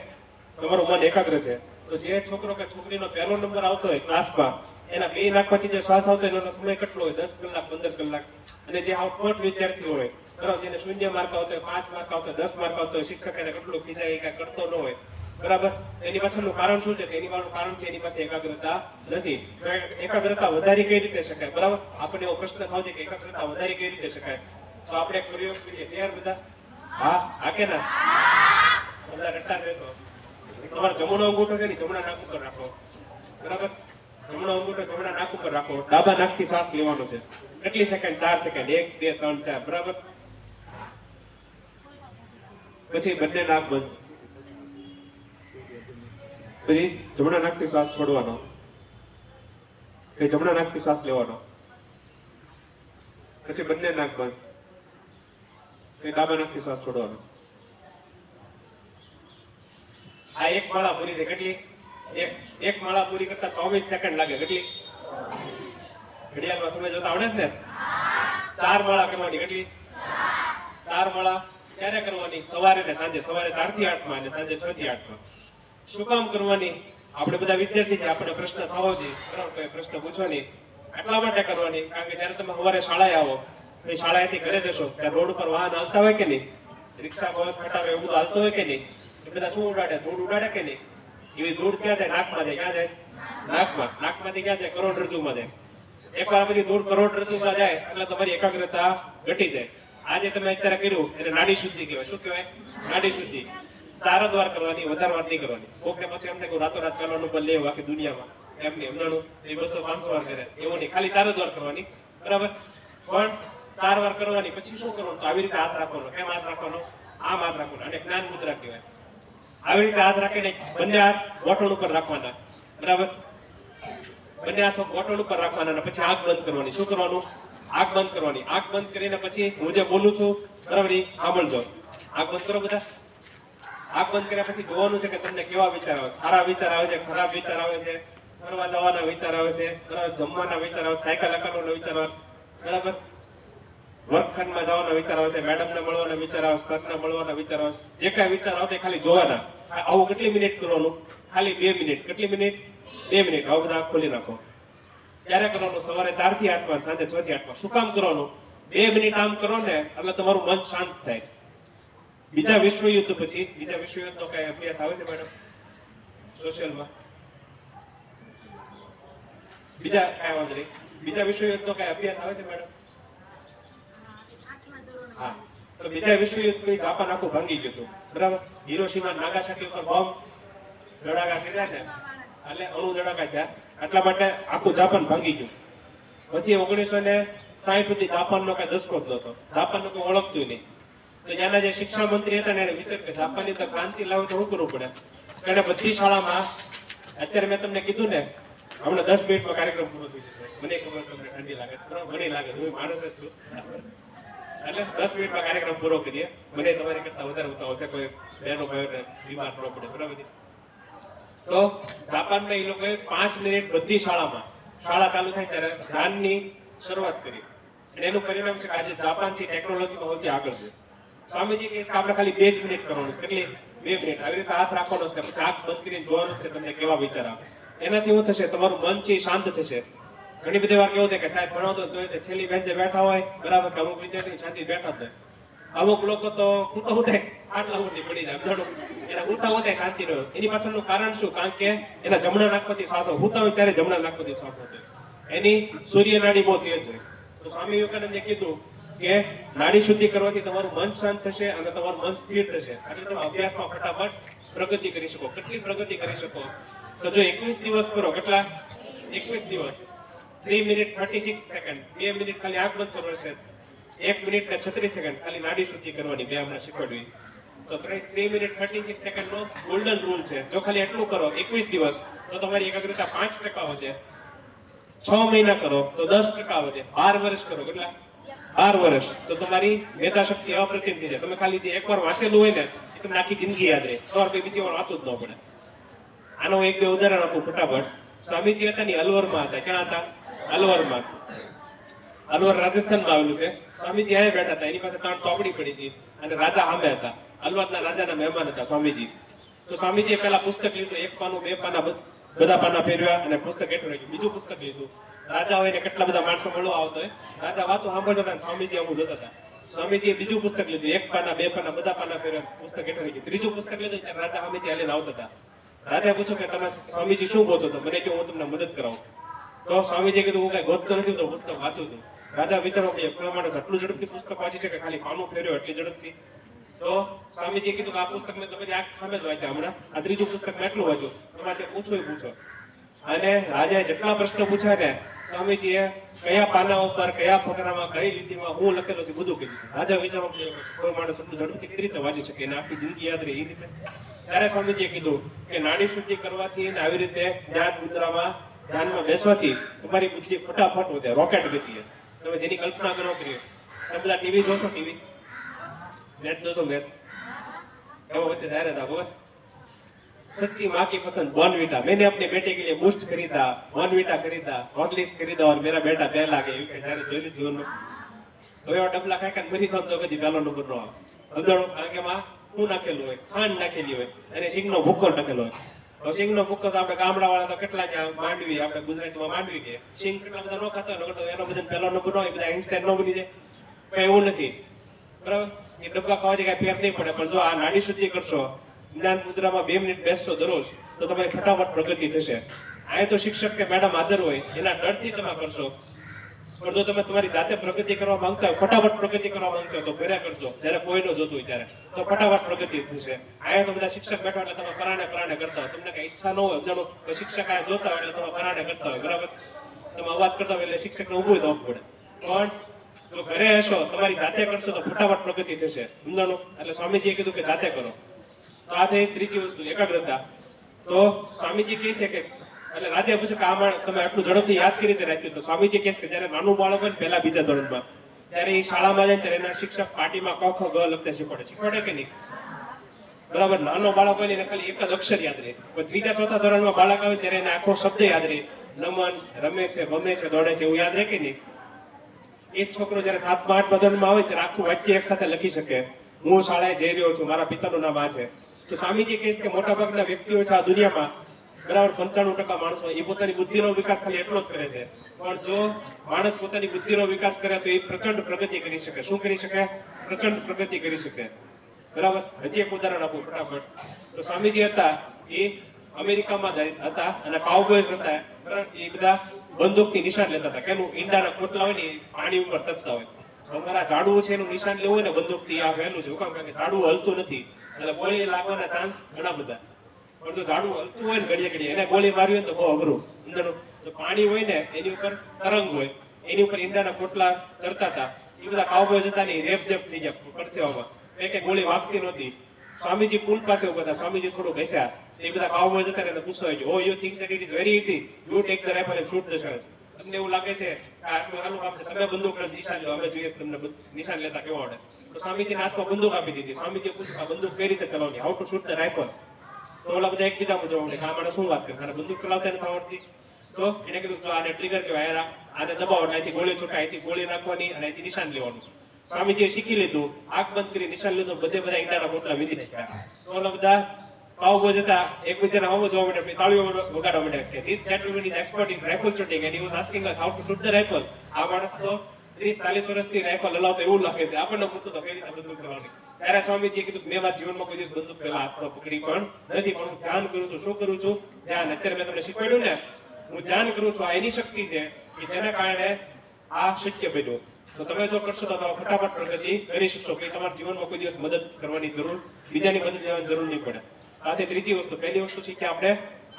Speaker 2: તમારું મન એકાગ્ર છે. તો જે છોકરો કે છોકરીનો પહેલો નંબર આવતો હોય ક્લાસમાં, એના બે નાકમાંથી જે શ્વાસ આવતો હોય એનો સમય કેટલો હોય? 10 કલાક, 15 કલાક. અને જે આઉટ ફોર્ટ વિદ્યાર્થી હોય, બરાબર, જેને 0 માર્ક આવતો હોય, 5 માર્ક આવતો હોય, 10 માર્ક આવતો હોય, શિક્ષક એને કેટલું ખીજાય, કઈ કરતો ન હોય, બરાબર, એની પાછળનું કારણ શું છે? એની પાછળનું કારણ છે એની પાસે એકાગ્રતા નથી. તો એકાગ્રતા વધારી કઈ રીતે શકાય? બરાબર, આપણને એવો પ્રશ્ન થાય છે કે એકાગ્રતા વધારી કઈ રીતે શકાય? તો આપણે એક પ્રયોગ કરીએ. તૈયાર બધા? હા કે ના? બધા રટ્ટા રહેશો. તમારો જમણો અંગૂઠો છે ને જમણા નાક ઉપર રાખો, બરાબર. જમણો અંગૂઠો જમણા નાક ઉપર રાખો. ડાબા નાકથી શ્વાસ લેવાનો છે. કેટલી સેકન્ડ? 4 સેકન્ડ. 1 2 3 4, બરાબર. પછી બંને નાક બંધ. પછી જમણા નાકથી શ્વાસ છોડવાનો, પછી જમણા નાકથી શ્વાસ લેવાનો, પછી બંને નાક બંધ, પછી ડાબા નાકથી શ્વાસ છોડવાનો. આ એક માળા પૂરી થઈ. કેટલી? એક માળા પૂરી કરતા 24 સેકન્ડ લાગે. કેટલી? ઘડિયાળમાં સમય જોતા આવડે છે ને? 4 માળા કરવાની. કેટલી? 4 માળા ક્યારે કરવાની? સવારે ને સાંજે. સવારે 4 થી 8 માં અને સાંજે 6 થી 8 માં. શું કામ કરવાની? આપણે બધા વિદ્યાર્થી છે, આપણે પ્રશ્ન થવો જોઈએ, બરાબર, કોઈ પ્રશ્ન પૂછવાની. એટલા માટે કરવાની કારણ કે જ્યારે તમે સવારે શાળાએ આવો, પછી શાળાએથી ઘરે જશો ત્યારે રોડ ઉપર વાહન હાલતા હોય કે નહીં? રિક્ષા, બસ, ખટારો એવું બધું હાલતો હોય કે નહીં? એ બધા શું ઉડાડે? ધૂળ ઉડાડે કે નહીં? એવી ધૂળ ક્યાં જાય? નાકમાં જાય. ક્યાં જાય? નાકમાં. નાકમાંથી ક્યાં જાય? કરોડરજ્જુમાં જાય. એકવાર બધી ધૂળ કરોડરજ્જુમાં જાય એટલે તમારી એકાગ્રતા ઘટી જાય. આજે તમે અત્યારે કર્યું એને નાડી શુદ્ધિ કહેવાય. શું કહેવાય? નાડી શુદ્ધિ. 4 જ વાર કરવાની, વધારે વાર નહીં કરવાની. કોકને પછી એમ થાય કે રાતોરાત કરવાનું પર લેવું આખી દુનિયામાં, એમ નહીં, હમણાં 200-500 વાર કરે એવું નહીં, ખાલી 4 જ વાર કરવાની, બરાબર. પણ 4 વાર કરવાની પછી શું કરવાનું? તો આવી રીતે હાથ રાખવાનો. કેમ હાથ રાખવાનો? આમ હાથ રાખવાનો. અને જ્ઞાન મુદ્રા કહેવાય. આવી રીતે હાથ રાખીને બંને હાથ ગોઠણ ઉપર રાખવાના, બરાબર. બંને હાથ ગોઠણ ઉપર રાખવાના અને પછી આંખ બંધ કરવાની. શું કરવાનું? આંખ બંધ કરવાની. આંખ બંધ કરીને પછી હું જે બોલું છું, બરાબર, એ સાંભળજો. આંખ બંધ કરો બધા. આંખ બંધ કર્યા પછી જોવાનું છે કે તમને કેવા વિચાર આવે. સારા વિચાર આવે છે, ખરાબ વિચાર આવે છે, ફરવા જવાના વિચાર આવે છે, બરાબર, જમવાના વિચાર આવે, સાયકલ હકાવવાનો વિચાર આવે, બરાબર, વર્ગખંડમાં જવાના વિચાર આવે છે, મેડમને મળવાના વિચાર આવે, સરને મળવાના વિચાર આવે. જે કાંઈ વિચાર આવતા ખાલી જોવાના. આવું કેટલી મિનિટ કરવાનું? ખાલી 2 મિનિટ. કેટલી મિનિટ? 2 મિનિટ. આવું બધા ખોલી નાખો. ક્યારે કરવાનું? સવારે 4 થી 8 માં, સાંજે 6 થી 8 માં. શું કામ કરવાનું? 2 મિનિટ આમ કરો ને એટલે તમારું મન શાંત થાય. બીજા વિશ્વયુદ્ધ પછી, બીજા વિશ્વયુદ્ધનો કઈ અભ્યાસ આવે છે મેડમ સોશિયલમાં? બીજા કઈ વાંધો નહીં. બીજા વિશ્વયુદ્ધનો કઈ અભ્યાસ આવે છે મેડમ? હા, તો બીજા વિશ્વયુદ્ધ પછી જાપાન આખું ભાંગી ગયું હતું, બરાબર. હિરોશીમા નાગાસાકી ઉપર બોમ્બ ધડાકા કર્યા ને એટલે અણુ ધડાકા થયા, એટલા માટે આખું જાપાન ભાંગી ગયું. પછી 1960 સુધી જાપાનનો કઈ દસકો જ નહોતો. જાપાનનો કોઈ ઓળખતું નહીં. તો ત્યાંના જે શિક્ષણ મંત્રી હતા ને એને વિચાર્યું કે જાપાનની તો ક્રાંતિ લાવે તો શું કરવું પડે? એને બધી શાળામાં, અત્યારે મેં તમને કીધું ને, હમણાં 10 મિનિટમાં કાર્યક્રમ પૂરો થઈ જશે. મને ખબર તમને ઠંડી લાગે છે, બરાબર, મને લાગે હું માણસ જ છું, એટલે 10 મિનિટમાં કાર્યક્રમ પૂરો કરીએ. મને તમારી કરતા વધારે ઉતાવળ છે, કોઈ બહેનો ભાઈઓને બીમાર ન પડે, બરાબર. તો જાપાનમાં એ લોકોએ 5 મિનિટ બધી શાળામાં, શાળા ચાલુ થાય ત્યારે ધ્યાનની શરૂઆત કરી. અને એનું પરિણામ છે કે આજે જાપાન છે ટેકનોલોજીમાં સૌથી આગળ છે. સ્વામીજી કહે છે કે આપણે ખાલી 2 જ મિનિટ કરવાનું. કેટલી? 2 મિનિટ. આવી રીતે હાથ રાખવાનો છે, પછી આંખ બંધ કરીને જોવાનું છે તમને કેવા વિચાર આવે. એનાથી શું થશે? તમારું મન છે શાંત થશે. ઘણી બધી વાર કેવું થાય કે સાહેબ ભણાવતો તો છેલ્લી બેન્ચે બેઠા હોય, બરાબર, કે અમુક વિદ્યાર્થી શાંતિ બેઠા જ હોય. અમુક લોકો તો ઉતા ઉતાય આટલા સુધી પડી જાય, એના ઉતા ઉતાય શાંતિ રહ્યો. એની પાછળનું કારણ શું? કારણ કે એના જમણા નાકમાંથી શ્વાસ ઉતા હોય ત્યારે જમણા નાકમાંથી શ્વાસ હતો. એની સૂર્ય નાડી બહુ તેજ હોય. તો સ્વામી વિવેકાનંદે કીધું કે નાડી શુદ્ધિ કરવાથી તમારું મન શાંત થશે અને તમારું મન સ્થિર થશે. એટલે તમે અભ્યાસમાં ફટાફટ પ્રગતિ કરી શકો. કેટલી પ્રગતિ કરી શકો? તો જો 21 દિવસ કરો, કેટલા? 21 દિવસ. 3 મિનિટ 36 સેકન્ડ, 2 મિનિટ ખાલી આંખ બંધ કરવાનો છે, 1 મિનિટ ને 36 સેકન્ડ ખાલી નાડી શુદ્ધિ કરવાની, બે હમણાં શીખવાડવી. તો 3 મિનિટ 36 સેકન્ડ નો ગોલ્ડન રૂલ છે. જો ખાલી એટલું કરો 21 દિવસ તો તમારી એકાગ્રતા 5% વધે. 6 મહિના કરો તો 10% વધે. 12 વર્ષ કરો, કેટલા? 12 વર્ષ તો તમારી મેધાશક્તિ અપ્રતિમ થઈ જાય. તમે ખાલી જે એકવાર વાંચેલું હોય ને એ તમને આખી જિંદગી યાદ રહે. તો બીજી વાર વાંચવું જ ન પડે. આનો એક બે ઉદાહરણ આપું ફટાફટ. સ્વામીજી હતા ને અલવરમાં હતા. ક્યાં હતા? અલવરમાં. અલવર રાજસ્થાનમાં આવેલું છે. સ્વામીજી અહીંયા બેઠા હતા, એની પાસે 3 ચોપડી પડી હતી અને રાજા સામે હતા. અલવરના રાજાના મહેમાન હતા સ્વામીજી. તો સ્વામીજીએ પેલા પુસ્તક લીધું, 1 પાનું 2 પાના બધા પાના ફેરવ્યા અને પુસ્તક હેઠળ રાખ્યું. બીજું પુસ્તક લીધું. રાજા હોય ને કેટલા બધા માણસો મળવા આવતો હોય, રાજા વાતો સાંભળતા હતા, સ્વામીજી અમુક જોતા હતા. સ્વામીજીએ બીજું પુસ્તક લીધું, 1 પાના 2 પાના બધા પાના ફેરવ્યા, પુસ્તક હેઠળ રાખ્યું. ત્રીજું પુસ્તક લીધું ત્યારે રાજા સ્વામીજી હાલીને આવતા હતા. રાજાએ પૂછ્યું કે તમે સ્વામીજી શું ગોતો છો? મને કહો, હું તમને મદદ કરાવું. તો સ્વામીજીએ કીધું, હું કઈ ગોતતો નથી, તો પુસ્તક વાંચું છું. રાજા વિચારવા કે કોઈ માણસ આટલું ઝડપથી પુસ્તક વાંચી શકે, ખાલી પાનું ફેર્યો એટલી ઝડપથી. તો સ્વામીજીએ કીધું કે આ પુસ્તક મેં તમારી આંખ સામે જ વાંચ્યા, હમણાં આ ત્રીજું પુસ્તક મેં એટલું વાંચ્યું, તમારે પૂછો એ પૂછો. અને રાજાએ જેટલા પ્રશ્નો પૂછ્યા ને, સ્વામીજીએ કયા પાના ઉપર, કયા ફકરામાં, કઈ લીટીમાં હું લખેલો છે બધું કીધું. રાજા વિચારવા કોઈ માણસ એટલું ઝડપથી કેવી રીતે વાંચી શકે, એને આખી જિંદગી યાદ રહે એ રીતે. ત્યારે સ્વામીજીએ કીધું કે નાડી શુદ્ધિ કરવાથી ને આવી રીતે ધ્યાન મુદ્રામાં ધ્યાનમાં બેસવાથી તમારી બુદ્ધિ ફટાફટ વધે, રોકેટ ગતિએ. તમે જેની કલ્પના કરો કરીએ. તમે બધા ટીવી જોશો, ટીવી મેચ જોશો, મેચ એવો વચ્ચે જાહેરાત આપો, सच्ची माँ की पसंद बॉर्नविटा, मैंने अपने बेटे के लिए बूस्ट खरीदा, बॉर्नविटा खरीदा, हॉर्लिक्स खरीदा और मेरा बेटा पहला गया. એવું કે જ્યારે જોઈ જીવનમાં હવે આ ડબલા ખાઈ ખાઈને મરી જાવ તો કદી પહેલો નંબર નો આવે. હદળો કારણ કે માં શું નાખેલું હોય, ખાંડ નાખેલી હોય અને સિંગનો ભૂક્કો નાખેલો હોય. હવે સિંગનો ભૂક્કો તો આપણે ગામડાવાળા તો કેટલા જ માંડવી, આપણે ગુજરાતીમાં માંડવી કે સિંગ કેટલા બધા ન ખાતા હોય, એનો બધા પહેલો નંબર નો હોય, બધા ઇન્સ્ટન્ટ નો બની જાય. કઈ એવું નથી, બરાબર? એ ડબ્બા ખાવાથી કઈ ફેર નહીં પડે. પણ જો આ નાડી શુદ્ધિ કરશો, જ્ઞાન મુદ્રામાં 2 મિનિટ બેસશો દરરોજ, તો તમારી ફટાફટ પ્રગતિ થશે. આ તો શિક્ષક કે મેડમ હાજર હોય એના ડરથી તમે કરશો. પણ જો તમે તમારી જાતે પ્રગતિ કરવા માંગતા હોય, ફટાફટ પ્રગતિ કરવા માંગતા હોય તો ઘરે કરશો, જ્યારે કોઈ ન જોતું હોય ત્યારે, તો ફટાફટ પ્રગતિ થશે. આયા તો બધા શિક્ષક બેઠા એટલે તમે પરાણે કરતા હોય. તમને કઈ ઈચ્છા ન હોય, જાણો તો શિક્ષક આ જોતા હોય એટલે તમે પરાણે કરતા હોય, બરાબર? તમે અવાજ કરતા હોય એટલે શિક્ષકને ઊભું થવું પડે. પણ જો ઘરે હશો, તમારી જાતે કરશો તો ફટાફટ પ્રગતિ થશે. સમજાણું? એટલે સ્વામીજીએ કીધું કે જાતે કરો. તો આ થઈ ત્રીજી વસ્તુ, એકાગ્રતા. તો સ્વામીજી કહે છે કે, એટલે રાજાએ પૂછ્યું કે આમાં તમે આટલું ઝડપથી યાદ કરી રીતે રાખ્યું? તો સ્વામીજી કહે છે કે જ્યારે નાનું બાળક હોય ને, પહેલા બીજા ધોરણમાં, ત્યારે એ શાળામાં જાય ત્યારે એના શિક્ષક પાટીમાં ક ખ ગ લખતા શીખવાડે કે નહીં? બરાબર? નાનો બાળક હોય ને ખાલી એક જ અક્ષર યાદ રહે. પણ ત્રીજા ચોથા ધોરણમાં બાળક આવે ત્યારે એને આખો શબ્દ યાદ રહે. નમન, રમે છે, ભમે છે, દોડે છે, એવું યાદ રહે કે નહીં? એ છોકરો જયારે 7મા 8મા ધોરણમાં આવે ત્યારે આખું વાક્ય એક સાથે લખી શકે. હું શાળાએ જઈ રહ્યો છું, મારા પિતાનું નામ આ છે. તો સ્વામીજી કહે છે કે મોટાભાગના વ્યક્તિઓ છે આ દુનિયામાં, બરાબર 95% માણસો, એ પોતાની બુદ્ધિનો વિકાસ ખાલી એટલો જ કરે છે. પણ જો માણસ પોતાની બુદ્ધિનો વિકાસ કરે તો એ પ્રચંડ પ્રગતિ કરી શકે. શું કરી શકે? પ્રચંડ પ્રગતિ કરી શકે. બરાબર? હજી એક ઉદાહરણ આપું ફટાફટ. તો સ્વામીજી હતા એ અમેરિકામાં હતા અને કાઉબોયઝ હતા, એ બધા બંદૂકથી નિશાન લેતા હતા. કેનું? ઈંડાના પોટલા હોય ને એ પાણી ઉપર તરતા હોય. અમારા ઝાડવું છે એનું નિશાન લેવું હોય ને બંદૂકથી, આ વહેલું છે. શું કામ? કારણ કે ઝાડવું હલતું નથી એટલે ગોળી લાગવાના ચાન્સ ઘણા બધા. પણ જો ઝાડવું હલતું હોય ને ઘડીએ ઘડીએ, એને ગોળી મારવી હોય તો બહુ અઘરું. તો પાણી હોય ને એની ઉપર તરંગ હોય, એની ઉપર ઈંડાના પોટલા તરતા હતા. એ બધા કાઉબોય જતા ને રેપ જેપ થઈ ગયા પરસેવામાં, કે ગોળી વાગતી નહોતી. સ્વામીજી પુલ પાસે ઉભા હતા, સ્વામીજી થોડું બેસ્યા. એ બધા કાઉબોય જતા ને પૂછવા ગયો, oh you think that it is very easy, you take the rifle and shoot the shells. તમને એવું લાગે છે કે આટલું સારું કામ છે, તમે બંદૂક નિશાન લો, અમે જોઈએ તમને નિશાન લેતા કેવો આવડે? તો સ્વામીજી હાથમાં બંદૂક આપી દીધી. સ્વામીજી પૂછ્યું આ બંદૂક કઈ રીતે ચલાવવાની, how to shoot the rifle? તો ઓલા બધા એકબીજા મુજબ આવડે કે આ મને શું વાત કરે, આને બંદૂક ચલાવતા નથી આવડતી. તો એને કીધું જો આને ટ્રિગર કહેવાય, આને દબાવો એટલે અહીંથી ગોળી છૂટાય, અહીંથી ગોળી નાખવાની અને અહીંથી નિશાન લેવાનું. સ્વામીજીએ શીખી લીધું, આંખ બંધ કરી નિશાન લીધું, બધા ઈંડાના પોટલા વીધી નાખ્યા. તો ઓલા બધા કાઉબોય જતા એકબીજાને આવો જોવા માટે તાળીઓ વગાડવા માંડ્યા કે this gentleman is expert in rifle shooting and he was asking us how to shoot the rifle. આ માણસ તો 30-40 વર્ષથી રાઇફલ હલાવતો એવું લાગે છે, આપણને પૂછતો તો કઈ રીતે બંદૂક ચલાવવાની. ત્યારે સ્વામીજીએ કીધું મેં મારા જીવનમાં કોઈ દિવસ બંદૂક પહેલા હાથમાં પકડી પણ નથી, પણ હું ધ્યાન કરું છું. શું કરું છું? ધ્યાન. અત્યારે મેં તમને શીખવાડ્યું ને, હું ધ્યાન કરું છું. આ એની શક્તિ છે કે જેના કારણે આ શક્ય બન્યું. તો તમે જો કરશો તો તમે ફટાફટ પ્રગતિ કરી શકશો. કે તમારા જીવનમાં કોઈ દિવસ મદદ કરવાની જરૂર, બીજાની મદદ લેવાની જરૂર નહીં પડે. આથી ત્રીજી વસ્તુ, પહેલી વસ્તુ શીખ્યા આપણે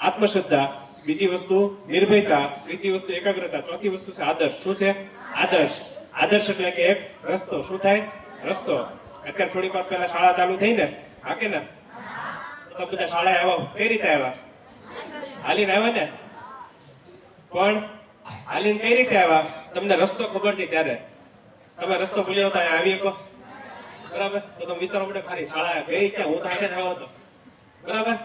Speaker 2: આત્મશ્રદ્ધા, બીજી વસ્તુ નિર્ભયતા, ત્રીજી વસ્તુ એકાગ્રતા, ચોથી વસ્તુ છે આદર્શ. શું છે? આદર્શ. આદર્શ એટલે કે એક રસ્તો. શું થાય? રસ્તો. અત્યારે થોડીક વાર પહેલા શાળા ચાલુ થઈ ને, હા કે ના? તો બધા શાળાએ આવ્યા, કઈ રીતે આવ્યા? હાલીને આવ્યા ને? પણ હાલીને કઈ રીતે આવ્યા? તમને રસ્તો ખબર છે ત્યારે. તમે રસ્તો ભૂલ્યો હતા આવી શકો? બરાબર? તો તમે વિચારો પડે ખાલી શાળા ગઈ ક્યાં? હું તો આજે જ આવ્યો હતો. બરાબર?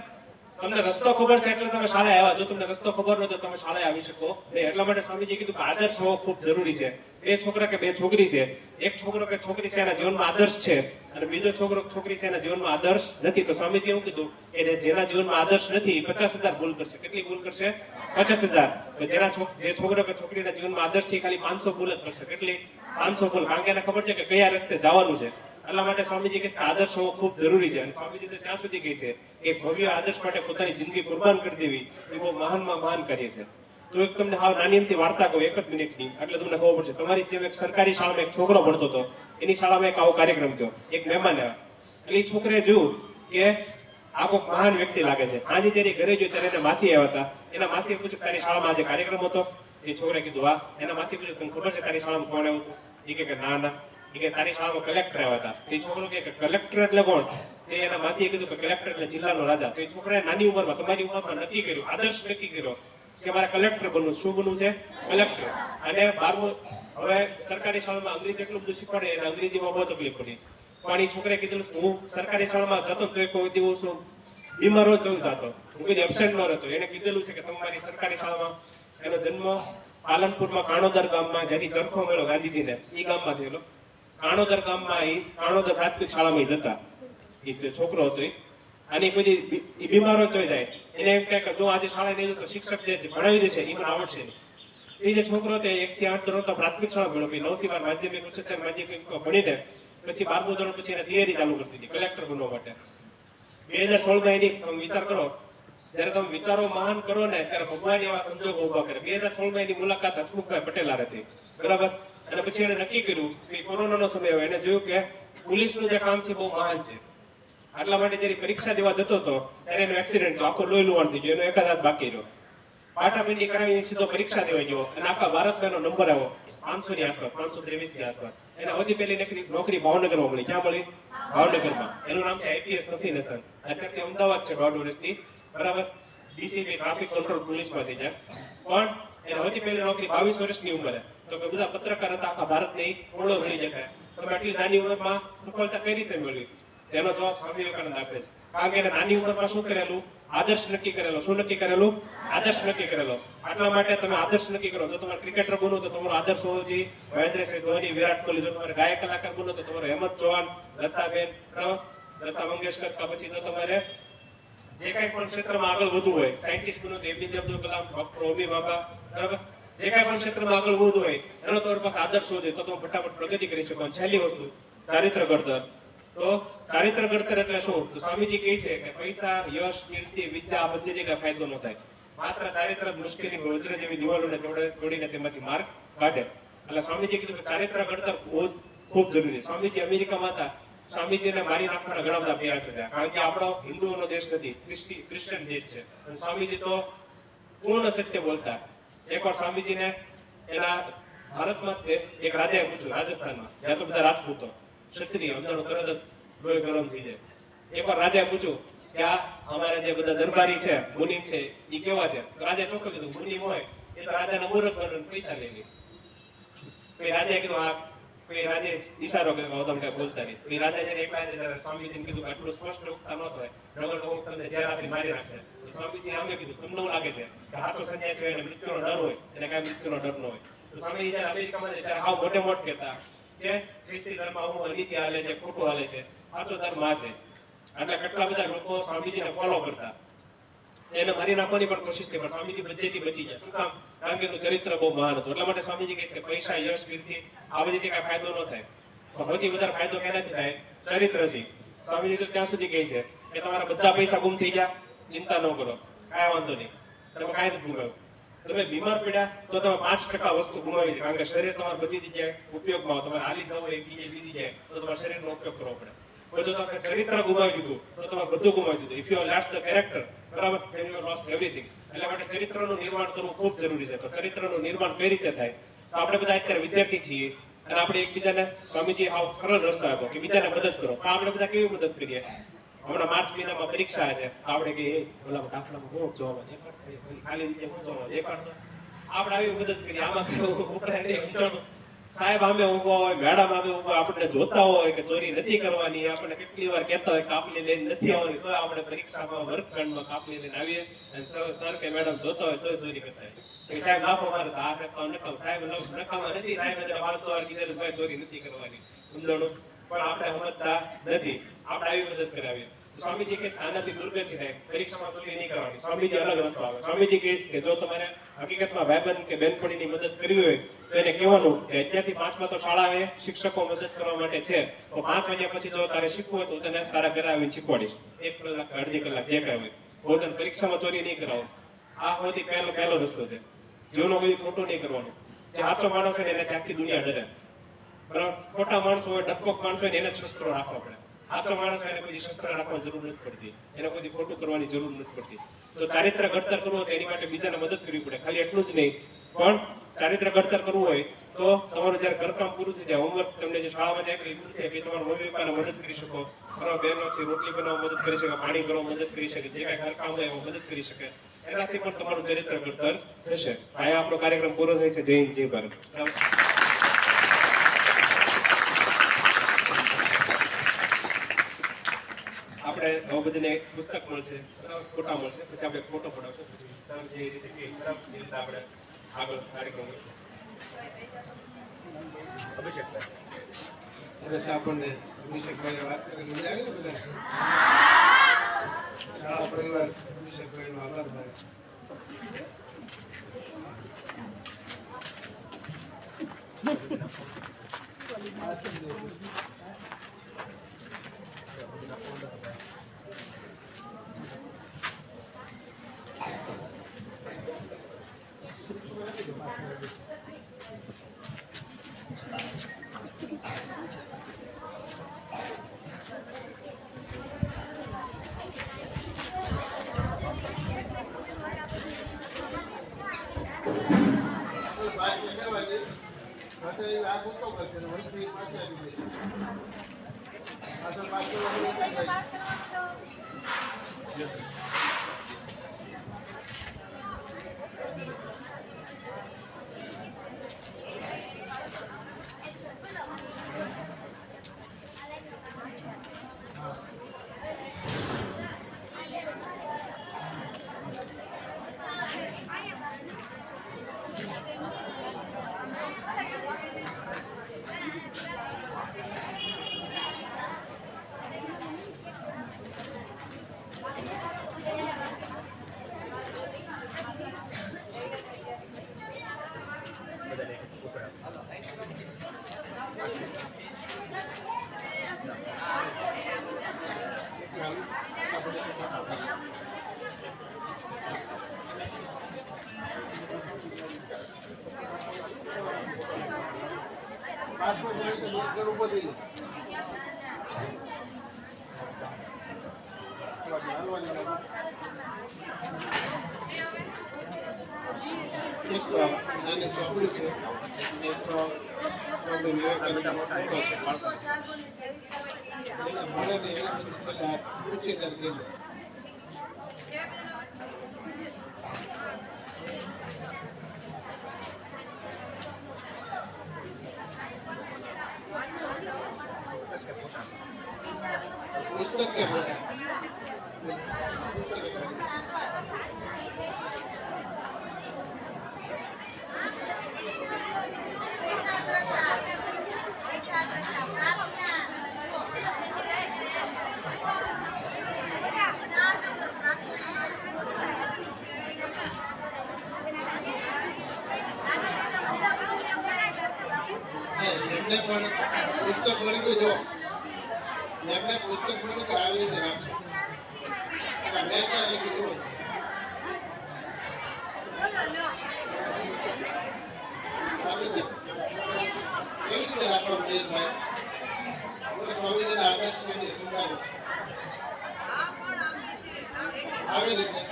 Speaker 2: તમને રસ્તો ખબર છે એટલે તમે શાળાએ આવ્યા. જો તમને રસ્તો ખબર ન હોય તો તમે શાળાએ આવી શકો નહીં. એટલા માટે સ્વામીજી કીધું કે આદર્શ હોવો ખૂબ જરૂરી છે. બે છોકરા કે બે છોકરી છે, એક છોકરો કે છોકરી છે એના જીવનમાં આદર્શ છે અને બીજો છોકરો કે છોકરી છે એના જીવનમાં આદર્શ નથી. તો સ્વામીજી એવું કીધું કે જેના જીવનમાં આદર્શ નથી 50,000 ભૂલ કરશે. કેટલી ભૂલ કરશે? 50,000. જે છોકરો કે છોકરીના જીવનમાં આદર્શ છે એ ખાલી 500 ભૂલ જ કરશે. કેટલી? 500 ભૂલ. કારણ કે એને ખબર છે કે કયા રસ્તે જવાનું છે. એટલા માટે સ્વામીજી કહે છે આદર્શ હોવો ખૂબ જરૂરી છે. અને સ્વામીજી તો ત્યાં સુધી કહે છે કે ભવ્ય આદર્શ માટે પોતાની જિંદગી કુરબાન કરી દેવી એ બહુ મહાનમાં મહાન કાર્ય છે. તો એક તમને હાવ નાની એમથી વાર્તા કહું, 1 જ મિનિટની, એટલે તમને ખબર પડશે. તમારી જેમ એક સરકારી શાળામાં એક છોકરો ભણતો હતો, એની શાળામાં એક આવો કાર્યક્રમ થયો. એક મહેમાન આવ્યા એટલે એ છોકરે જોયું કે આ કોઈક મહાન વ્યક્તિ લાગે છે. આજે જ્યારે ઘરે જોયું ત્યારે એને માસી આવ્યા હતા. એના માસીએ પૂછ્યું તારી શાળામાં આજે કાર્યક્રમ હતો? એ છોકરે કીધું હા. એના માસી પૂછ્યું તને ખબર છે તારી શાળામાં કોણ આવ્યું હતું? એ કે ના ના. એ કે તારી શાળામાં કલેક્ટર આવ્યા હતા. તે છોકરો કે કલેક્ટર એટલે કોણ? તે એના માસીએ કીધું કે કલેક્ટર એટલે જિલ્લાનો રાજા. તો એ છોકરાએ નાની ઉંમરમાં, તમારી ઉંમરમાં નક્કી કર્યું, આદર્શ નક્કી કર્યો કે મારે કલેક્ટર બનવું. શું બનવું છે? કલેક્ટર. અને 12મું હવે સરકારી શાળામાં અંગ્રેજી એટલું બધું શીખવાડે અને અંગ્રેજીમાં બહુ તકલીફ પડી. પણ એ છોકરાએ કીધું હું સરકારી શાળામાં જતો તો કોઈ દિવસ હું બીમાર હોય તો જતો, હું કોઈ એબસેન્ટ ન રહેતો. એને કીધેલું છે કે તમારી સરકારી શાળામાં, એનો જન્મ પાલનપુરમાં કાણોદર ગામમાં, જ્યાંથી ચરખો મળ્યો ગાંધીજીને, એ ગામમાં થયેલો. કાણોદર ગામમાં એ કાણોદર પ્રાથમિક શાળામાં જતા. એ છોકરો હતો અને કોઈ બીમાર હોય તો જાય. એને એમ કહે કે જો આજે શાળાએ નહીં તો શિક્ષક જે ભણાવી દેશે એ મને આવડશે નહીં. એ જે છોકરો હતો 1 થી 8 ધોરણ તો પ્રાથમિક શાળા ભણ્યો, પછી 9 થી 12 માધ્યમિક, ઉચ્ચતર માધ્યમિક ભણીને પછી 12મું ધોરણ પછી એને તૈયારી ચાલુ કરી દીધી કલેક્ટર બનવા માટે. 2016માં એની તમે વિચાર કરો, જ્યારે તમે વિચારો મહાન કરો ને ત્યારે ભગવાન એવા સંજોગો ઉભા કરે. 2016માં એની મુલાકાત હસમુખભાઈ પટેલ હારે હતી. બરાબર? અને પછી એને નક્કી કર્યું કે કોરોનાનો સમય હોય, એને જોયું કે પોલીસનું જે કામ છે બહુ મહાન છે. આટલા માટે જયારે પરીક્ષા દેવા જતો હતો ત્યારે એનો એક્સિડન્ટ થયો, આખો લોહી લુહાણ થઈ ગયો, એનો 1 હાથ બાકી રહ્યો. પાટાપિંડી કરાવી સીધો પરીક્ષા દેવા ગયો અને આખા ભારતમાં એનો નંબર આવ્યો 500 ની આસપાસ, 523 ની આસપાસ. એને સૌથી પહેલી નોકરી ભાવનગરમાં મળી. ક્યાં મળી? ભાવનગરમાં. એનું નામ છે આઈપીએસ સફીન હસન. અત્યારે અમદાવાદ છે 1.5 વર્ષથી. બરાબર? ડીસીપી ટ્રાફિક કંટ્રોલ પોલીસમાં થઈ જાય. પણ એને સૌથી પહેલી નોકરી 22 વર્ષની ઉંમરે. તો કે બધા પત્રકાર હતા આખા ભારતની ઓળો મળી જાય. તમે આટલી નાની ઉંમરમાં સફળતા કઈ રીતે મેળવી? તેનો જવાબ સ્વામી વિવેકાનંદ આપે છે. કારણ કે એને નાની ઉંમરમાં શું કરેલું? આદર્શ નક્કી કરેલો. શું નક્કી કરેલું? આદર્શ નક્કી કરેલો. આટલા માટે તમે આદર્શ નક્કી કરો. જો તમારે ક્રિકેટર બનવું તો તમારો આદર્શ હોવો જોઈએ મહેન્દ્રસિંહ ધોની, વિરાટ કોહલી. જો તમારે ગાયક કલાકાર બનવું તો તમારો હેમંત ચૌહાણ, લતાબેન, લતા મંગેશકર. પછી જો તમારે જે કઈ પણ ક્ષેત્રમાં આગળ વધવું હોય, સાયન્ટિસ્ટ બનવું તો એપીજે અબ્દુલ કલામ, ડોક્ટર હોમી બાબા. બરાબર? જે કઈ પણ ક્ષેત્રમાં આગળ વધવું હોય એનો તમારી પાસે આદર્શ હોવો જોઈએ, તો તમે ફટાફટ પ્રગતિ કરી શકો. અને છેલ્લી વસ્તુ ચારિત્ર ઘડતર. તો ચારિત્ર ઘડતર એટલે શું? તો સ્વામીજી કહે છે કે પૈસા, યશ, કીર્તિ, વિદ્યા આ બધી જગ્યાએ ફાયદો ન થાય. માત્ર ચારિત્ર મુશ્કેલી વજ્ર જેવી દિવાલોને તોડીને તેમાંથી માર્ગ કાઢે. એટલે સ્વામીજી કીધું કે ચારિત્ર ઘડતર ખૂબ જરૂરી છે. સ્વામીજી અમેરિકામાં હતા. સ્વામીજીને મારી નાખવાના ઘણા બધા પ્રયાસ થયા. કારણ કે આપણો હિન્દુઓનો દેશ નથી, ક્રિશ્ચિયન દેશ છે. સ્વામીજી તો પૂર્ણ સત્ય બોલતા. એકવાર સ્વામીજીને એના ભારતમાં એક રાજાએ પૂછ્યું, રાજસ્થાનમાં, જ્યાં તો બધા રાજપૂતો, ક્ષત્રિય, અંદરનો તરત જ લોહી ગરમ થઈ જાય. એકવાર રાજાએ પૂછ્યું કે આ અમારા જે બધા દરબારી છે, મુનિમ છે, એ કેવા છે? તો રાજાએ ચોખ્ખું કીધું મુનિમ હોય એ તો રાજાના મૂર્ખ બને પૈસા લે. પછી રાજાએ કીધું આ કોઈ રાજે ઈશારો કર્યો તમે કઈ બોલતા નહીં. પછી રાજા જયારે એકલા ત્યારે સ્વામીજીને કીધું કે આટલું સ્પષ્ટ ઉગતા ન થાય, નગર તો તમને ઝેર આપી મારી નાખશે. સ્વામીજી આમે કીધું તમને એવું લાગે છે કે હાથો સંન્યાસી હોય અને મૃત્યુનો ડર હોય, એને કઈ મૃત્યુનો ડર ન હોય. તો સ્વામીજી જયારે અમેરિકામાં જાય ત્યારે હાવ મોટે મોટ કહેતા કે ખ્રિસ્તી ધર્મ અમુક અનીતિ હાલે છે, ખોટું હાલે છે, સાચો ધર્મ આ છે. એટલે કેટલા બધા લોકો સ્વામીજીને ફોલો કરતા. એને મારી નાખવાની પણ કોશિશ કરી, પણ સ્વામીજી બધેથી બચી ગયા. શું કામ? કારણ કે એનું ચરિત્ર બહુ મહાન હતું. એટલા માટે સ્વામીજી કહે છે કે પૈસા, યશ, કીર્તિ આ બધીથી કઈ ફાયદો ન થાય. સૌથી વધારે ફાયદો કેનાથી થાય? ચરિત્રથી. સ્વામીજી તો ત્યાં સુધી કહે છે કે તમારા બધા પૈસા ગુમ થઈ ગયા, ચિંતા ન કરો, કાંઈ વાંધો નહીં, તમે કાંઈ નથી ગુમાવ્યું. તમે બીમાર પડ્યા તો તમે 5% વસ્તુ ગુમાવી છે. કારણ કે શરીર તમારે બધી જગ્યાએ ઉપયોગમાં આવે. તમારે હાલી જવું એક જગ્યાએ બીજી જાય તો તમારે શરીરનો ઉપયોગ કરવો પડે. બધું તમે ચરિત્ર ગુમાવી દીધું તો તમે બધું ગુમાવી દીધું. If you lost the character, બરાબર, then you lost everything. એટલા માટે ચરિત્રનું નિર્માણ કરવું ખૂબ જરૂરી છે. તો ચરિત્રનું નિર્માણ કઈ રીતે થાય? તો આપણે બધા અત્યારે વિદ્યાર્થી છીએ અને આપણે એકબીજાને, સ્વામીજી આવો સરળ રસ્તો આપ્યો કે બીજાને મદદ કરો. તો આપણે બધા કેવી મદદ કરીએ? હમણાં માર્ચ મહિનામાં પરીક્ષા છે, આપણે કહીએ ઓલા દાખલામાં હું જોવા ખાલી રીતે હું જોવા દેખાડતો, આપણે આવી મદદ કરીએ. આમાં કેવું ઉપડે નહીં, સાહેબ આમે ઊભો હોય, મેડમ આમે ઊભો, આપણને જોતા હોય કે ચોરી નથી કરવાની, આપણને કેટલી વાર કહેતા હોય કાપલી લઈને નથી આવવાની, તો આપણે પરીક્ષામાં વર્ગખંડમાં કાપલી લઈને આવીએ અને સર કે મેડમ જોતા હોય તો ચોરી કરતા હોય. સાહેબ લાફો મારે તો આ નકામ, સાહેબ નકામા નથી, સાહેબ 500 વાર કીધેલું ભાઈ ચોરી નથી કરવાની, સમજાણું? પણ આપણે સમજતા નથી, આપણે આવી મદદ કરાવીએ. સ્વામીજી કહે આનાથી દુર્ગતિ થાય, પરીક્ષામાં ચોરી નહીં કરવાની. સ્વામીજી અલગ રસ્તો આવે. સ્વામીજી કહે કે જો તમારે હકીકતમાં ભાઈબંધ કે બેનપણીની મદદ કરવી હોય તો એને કહેવાનું કે અત્યારથી 5માં તો શાળાએ શિક્ષકો મદદ કરવા માટે છે, તો 5 વાગ્યા પછી જો તારે શીખવું હોય તો તને તારા ઘરે આવીને શીખવાડીશ, 1 કલાક અડધી કલાક જે કાંઈ હોય. ભોજન પરીક્ષામાં ચોરી નહીં કરાવો. આ સૌથી પહેલો રસ્તો છે. જીવનો કોઈ ખોટું નહીં કરવાનું. જે સાચો માણસ હોય એને આખી દુનિયા ડરે, બરાબર? ખોટા માણસો હોય, ડરપોક માણસો હોય એને શસ્ત્રો રાખવા પડે. સાચો માણસ હોય એને કોઈ શસ્ત્ર રાખવાની જરૂર નથી પડતી, એને કોઈ ખોટું કરવાની જરૂર નથી પડતી. તો ચારિત્ર ઘડતર કરવું હોય એની માટે બીજાને મદદ કરવી પડે. ખાલી એટલું જ નહીં, પણ ચારિત્ર ઘડતર કરવું હોય તો તમારું જયારે ઘરકામ પૂરું થઈ જાય, હોમવર્ક તમને જે શાળામાં જાય પૂરું થાય કે તમારા મમ્મી પપ્પાને મદદ કરી શકો, તમારા બહેનો છે રોટલી બનાવવા મદદ કરી શકે, પાણી ભરવા મદદ કરી શકે, જે કાંઈ ઘરકામ હોય એમાં મદદ કરી શકે, એનાથી પણ તમારું ચરિત્ર ઘડતર થશે. આ આપણો કાર્યક્રમ પૂરો થાય છે. જય હિન્દ, જય ભારત. આપણે હવે બધાને પુસ્તક મળશે, ફોટા મળશે, પછી આપણે ફોટો પડાવશું, પછી જે રીતે આપણે આગળ કાર્યક્રમ
Speaker 1: અભિષેક
Speaker 3: સરસ આપણને અભિષેકભાઈ વાત કરી મજા આવી ને બધાને? શાળા પરિવાર અભિષેકભાઈનો આભાર માને. આ ગુસ્સો કરશે ને વળી પાછી આવી જશે. પાછળ ઘર ઉભો થઈ એક નાની ચોપડી છે, એક વિવેકાનંદ ફોટો છે. ભણે ને એના પછી છેલ્લા ઉછેર કીધું. પુસ્તક કે એમને પણ પુસ્તક મળી ગયું. જો એમને પુસ્તક મળી ગયું આવી રીતે રાખશો. મેં ક્યાં લખી દઉં આવી છે કેવી રીતે રાખવાનું ભાઈ? સ્વામીજીના આદર્શ લઈને સ્વીકારો આવી રીતે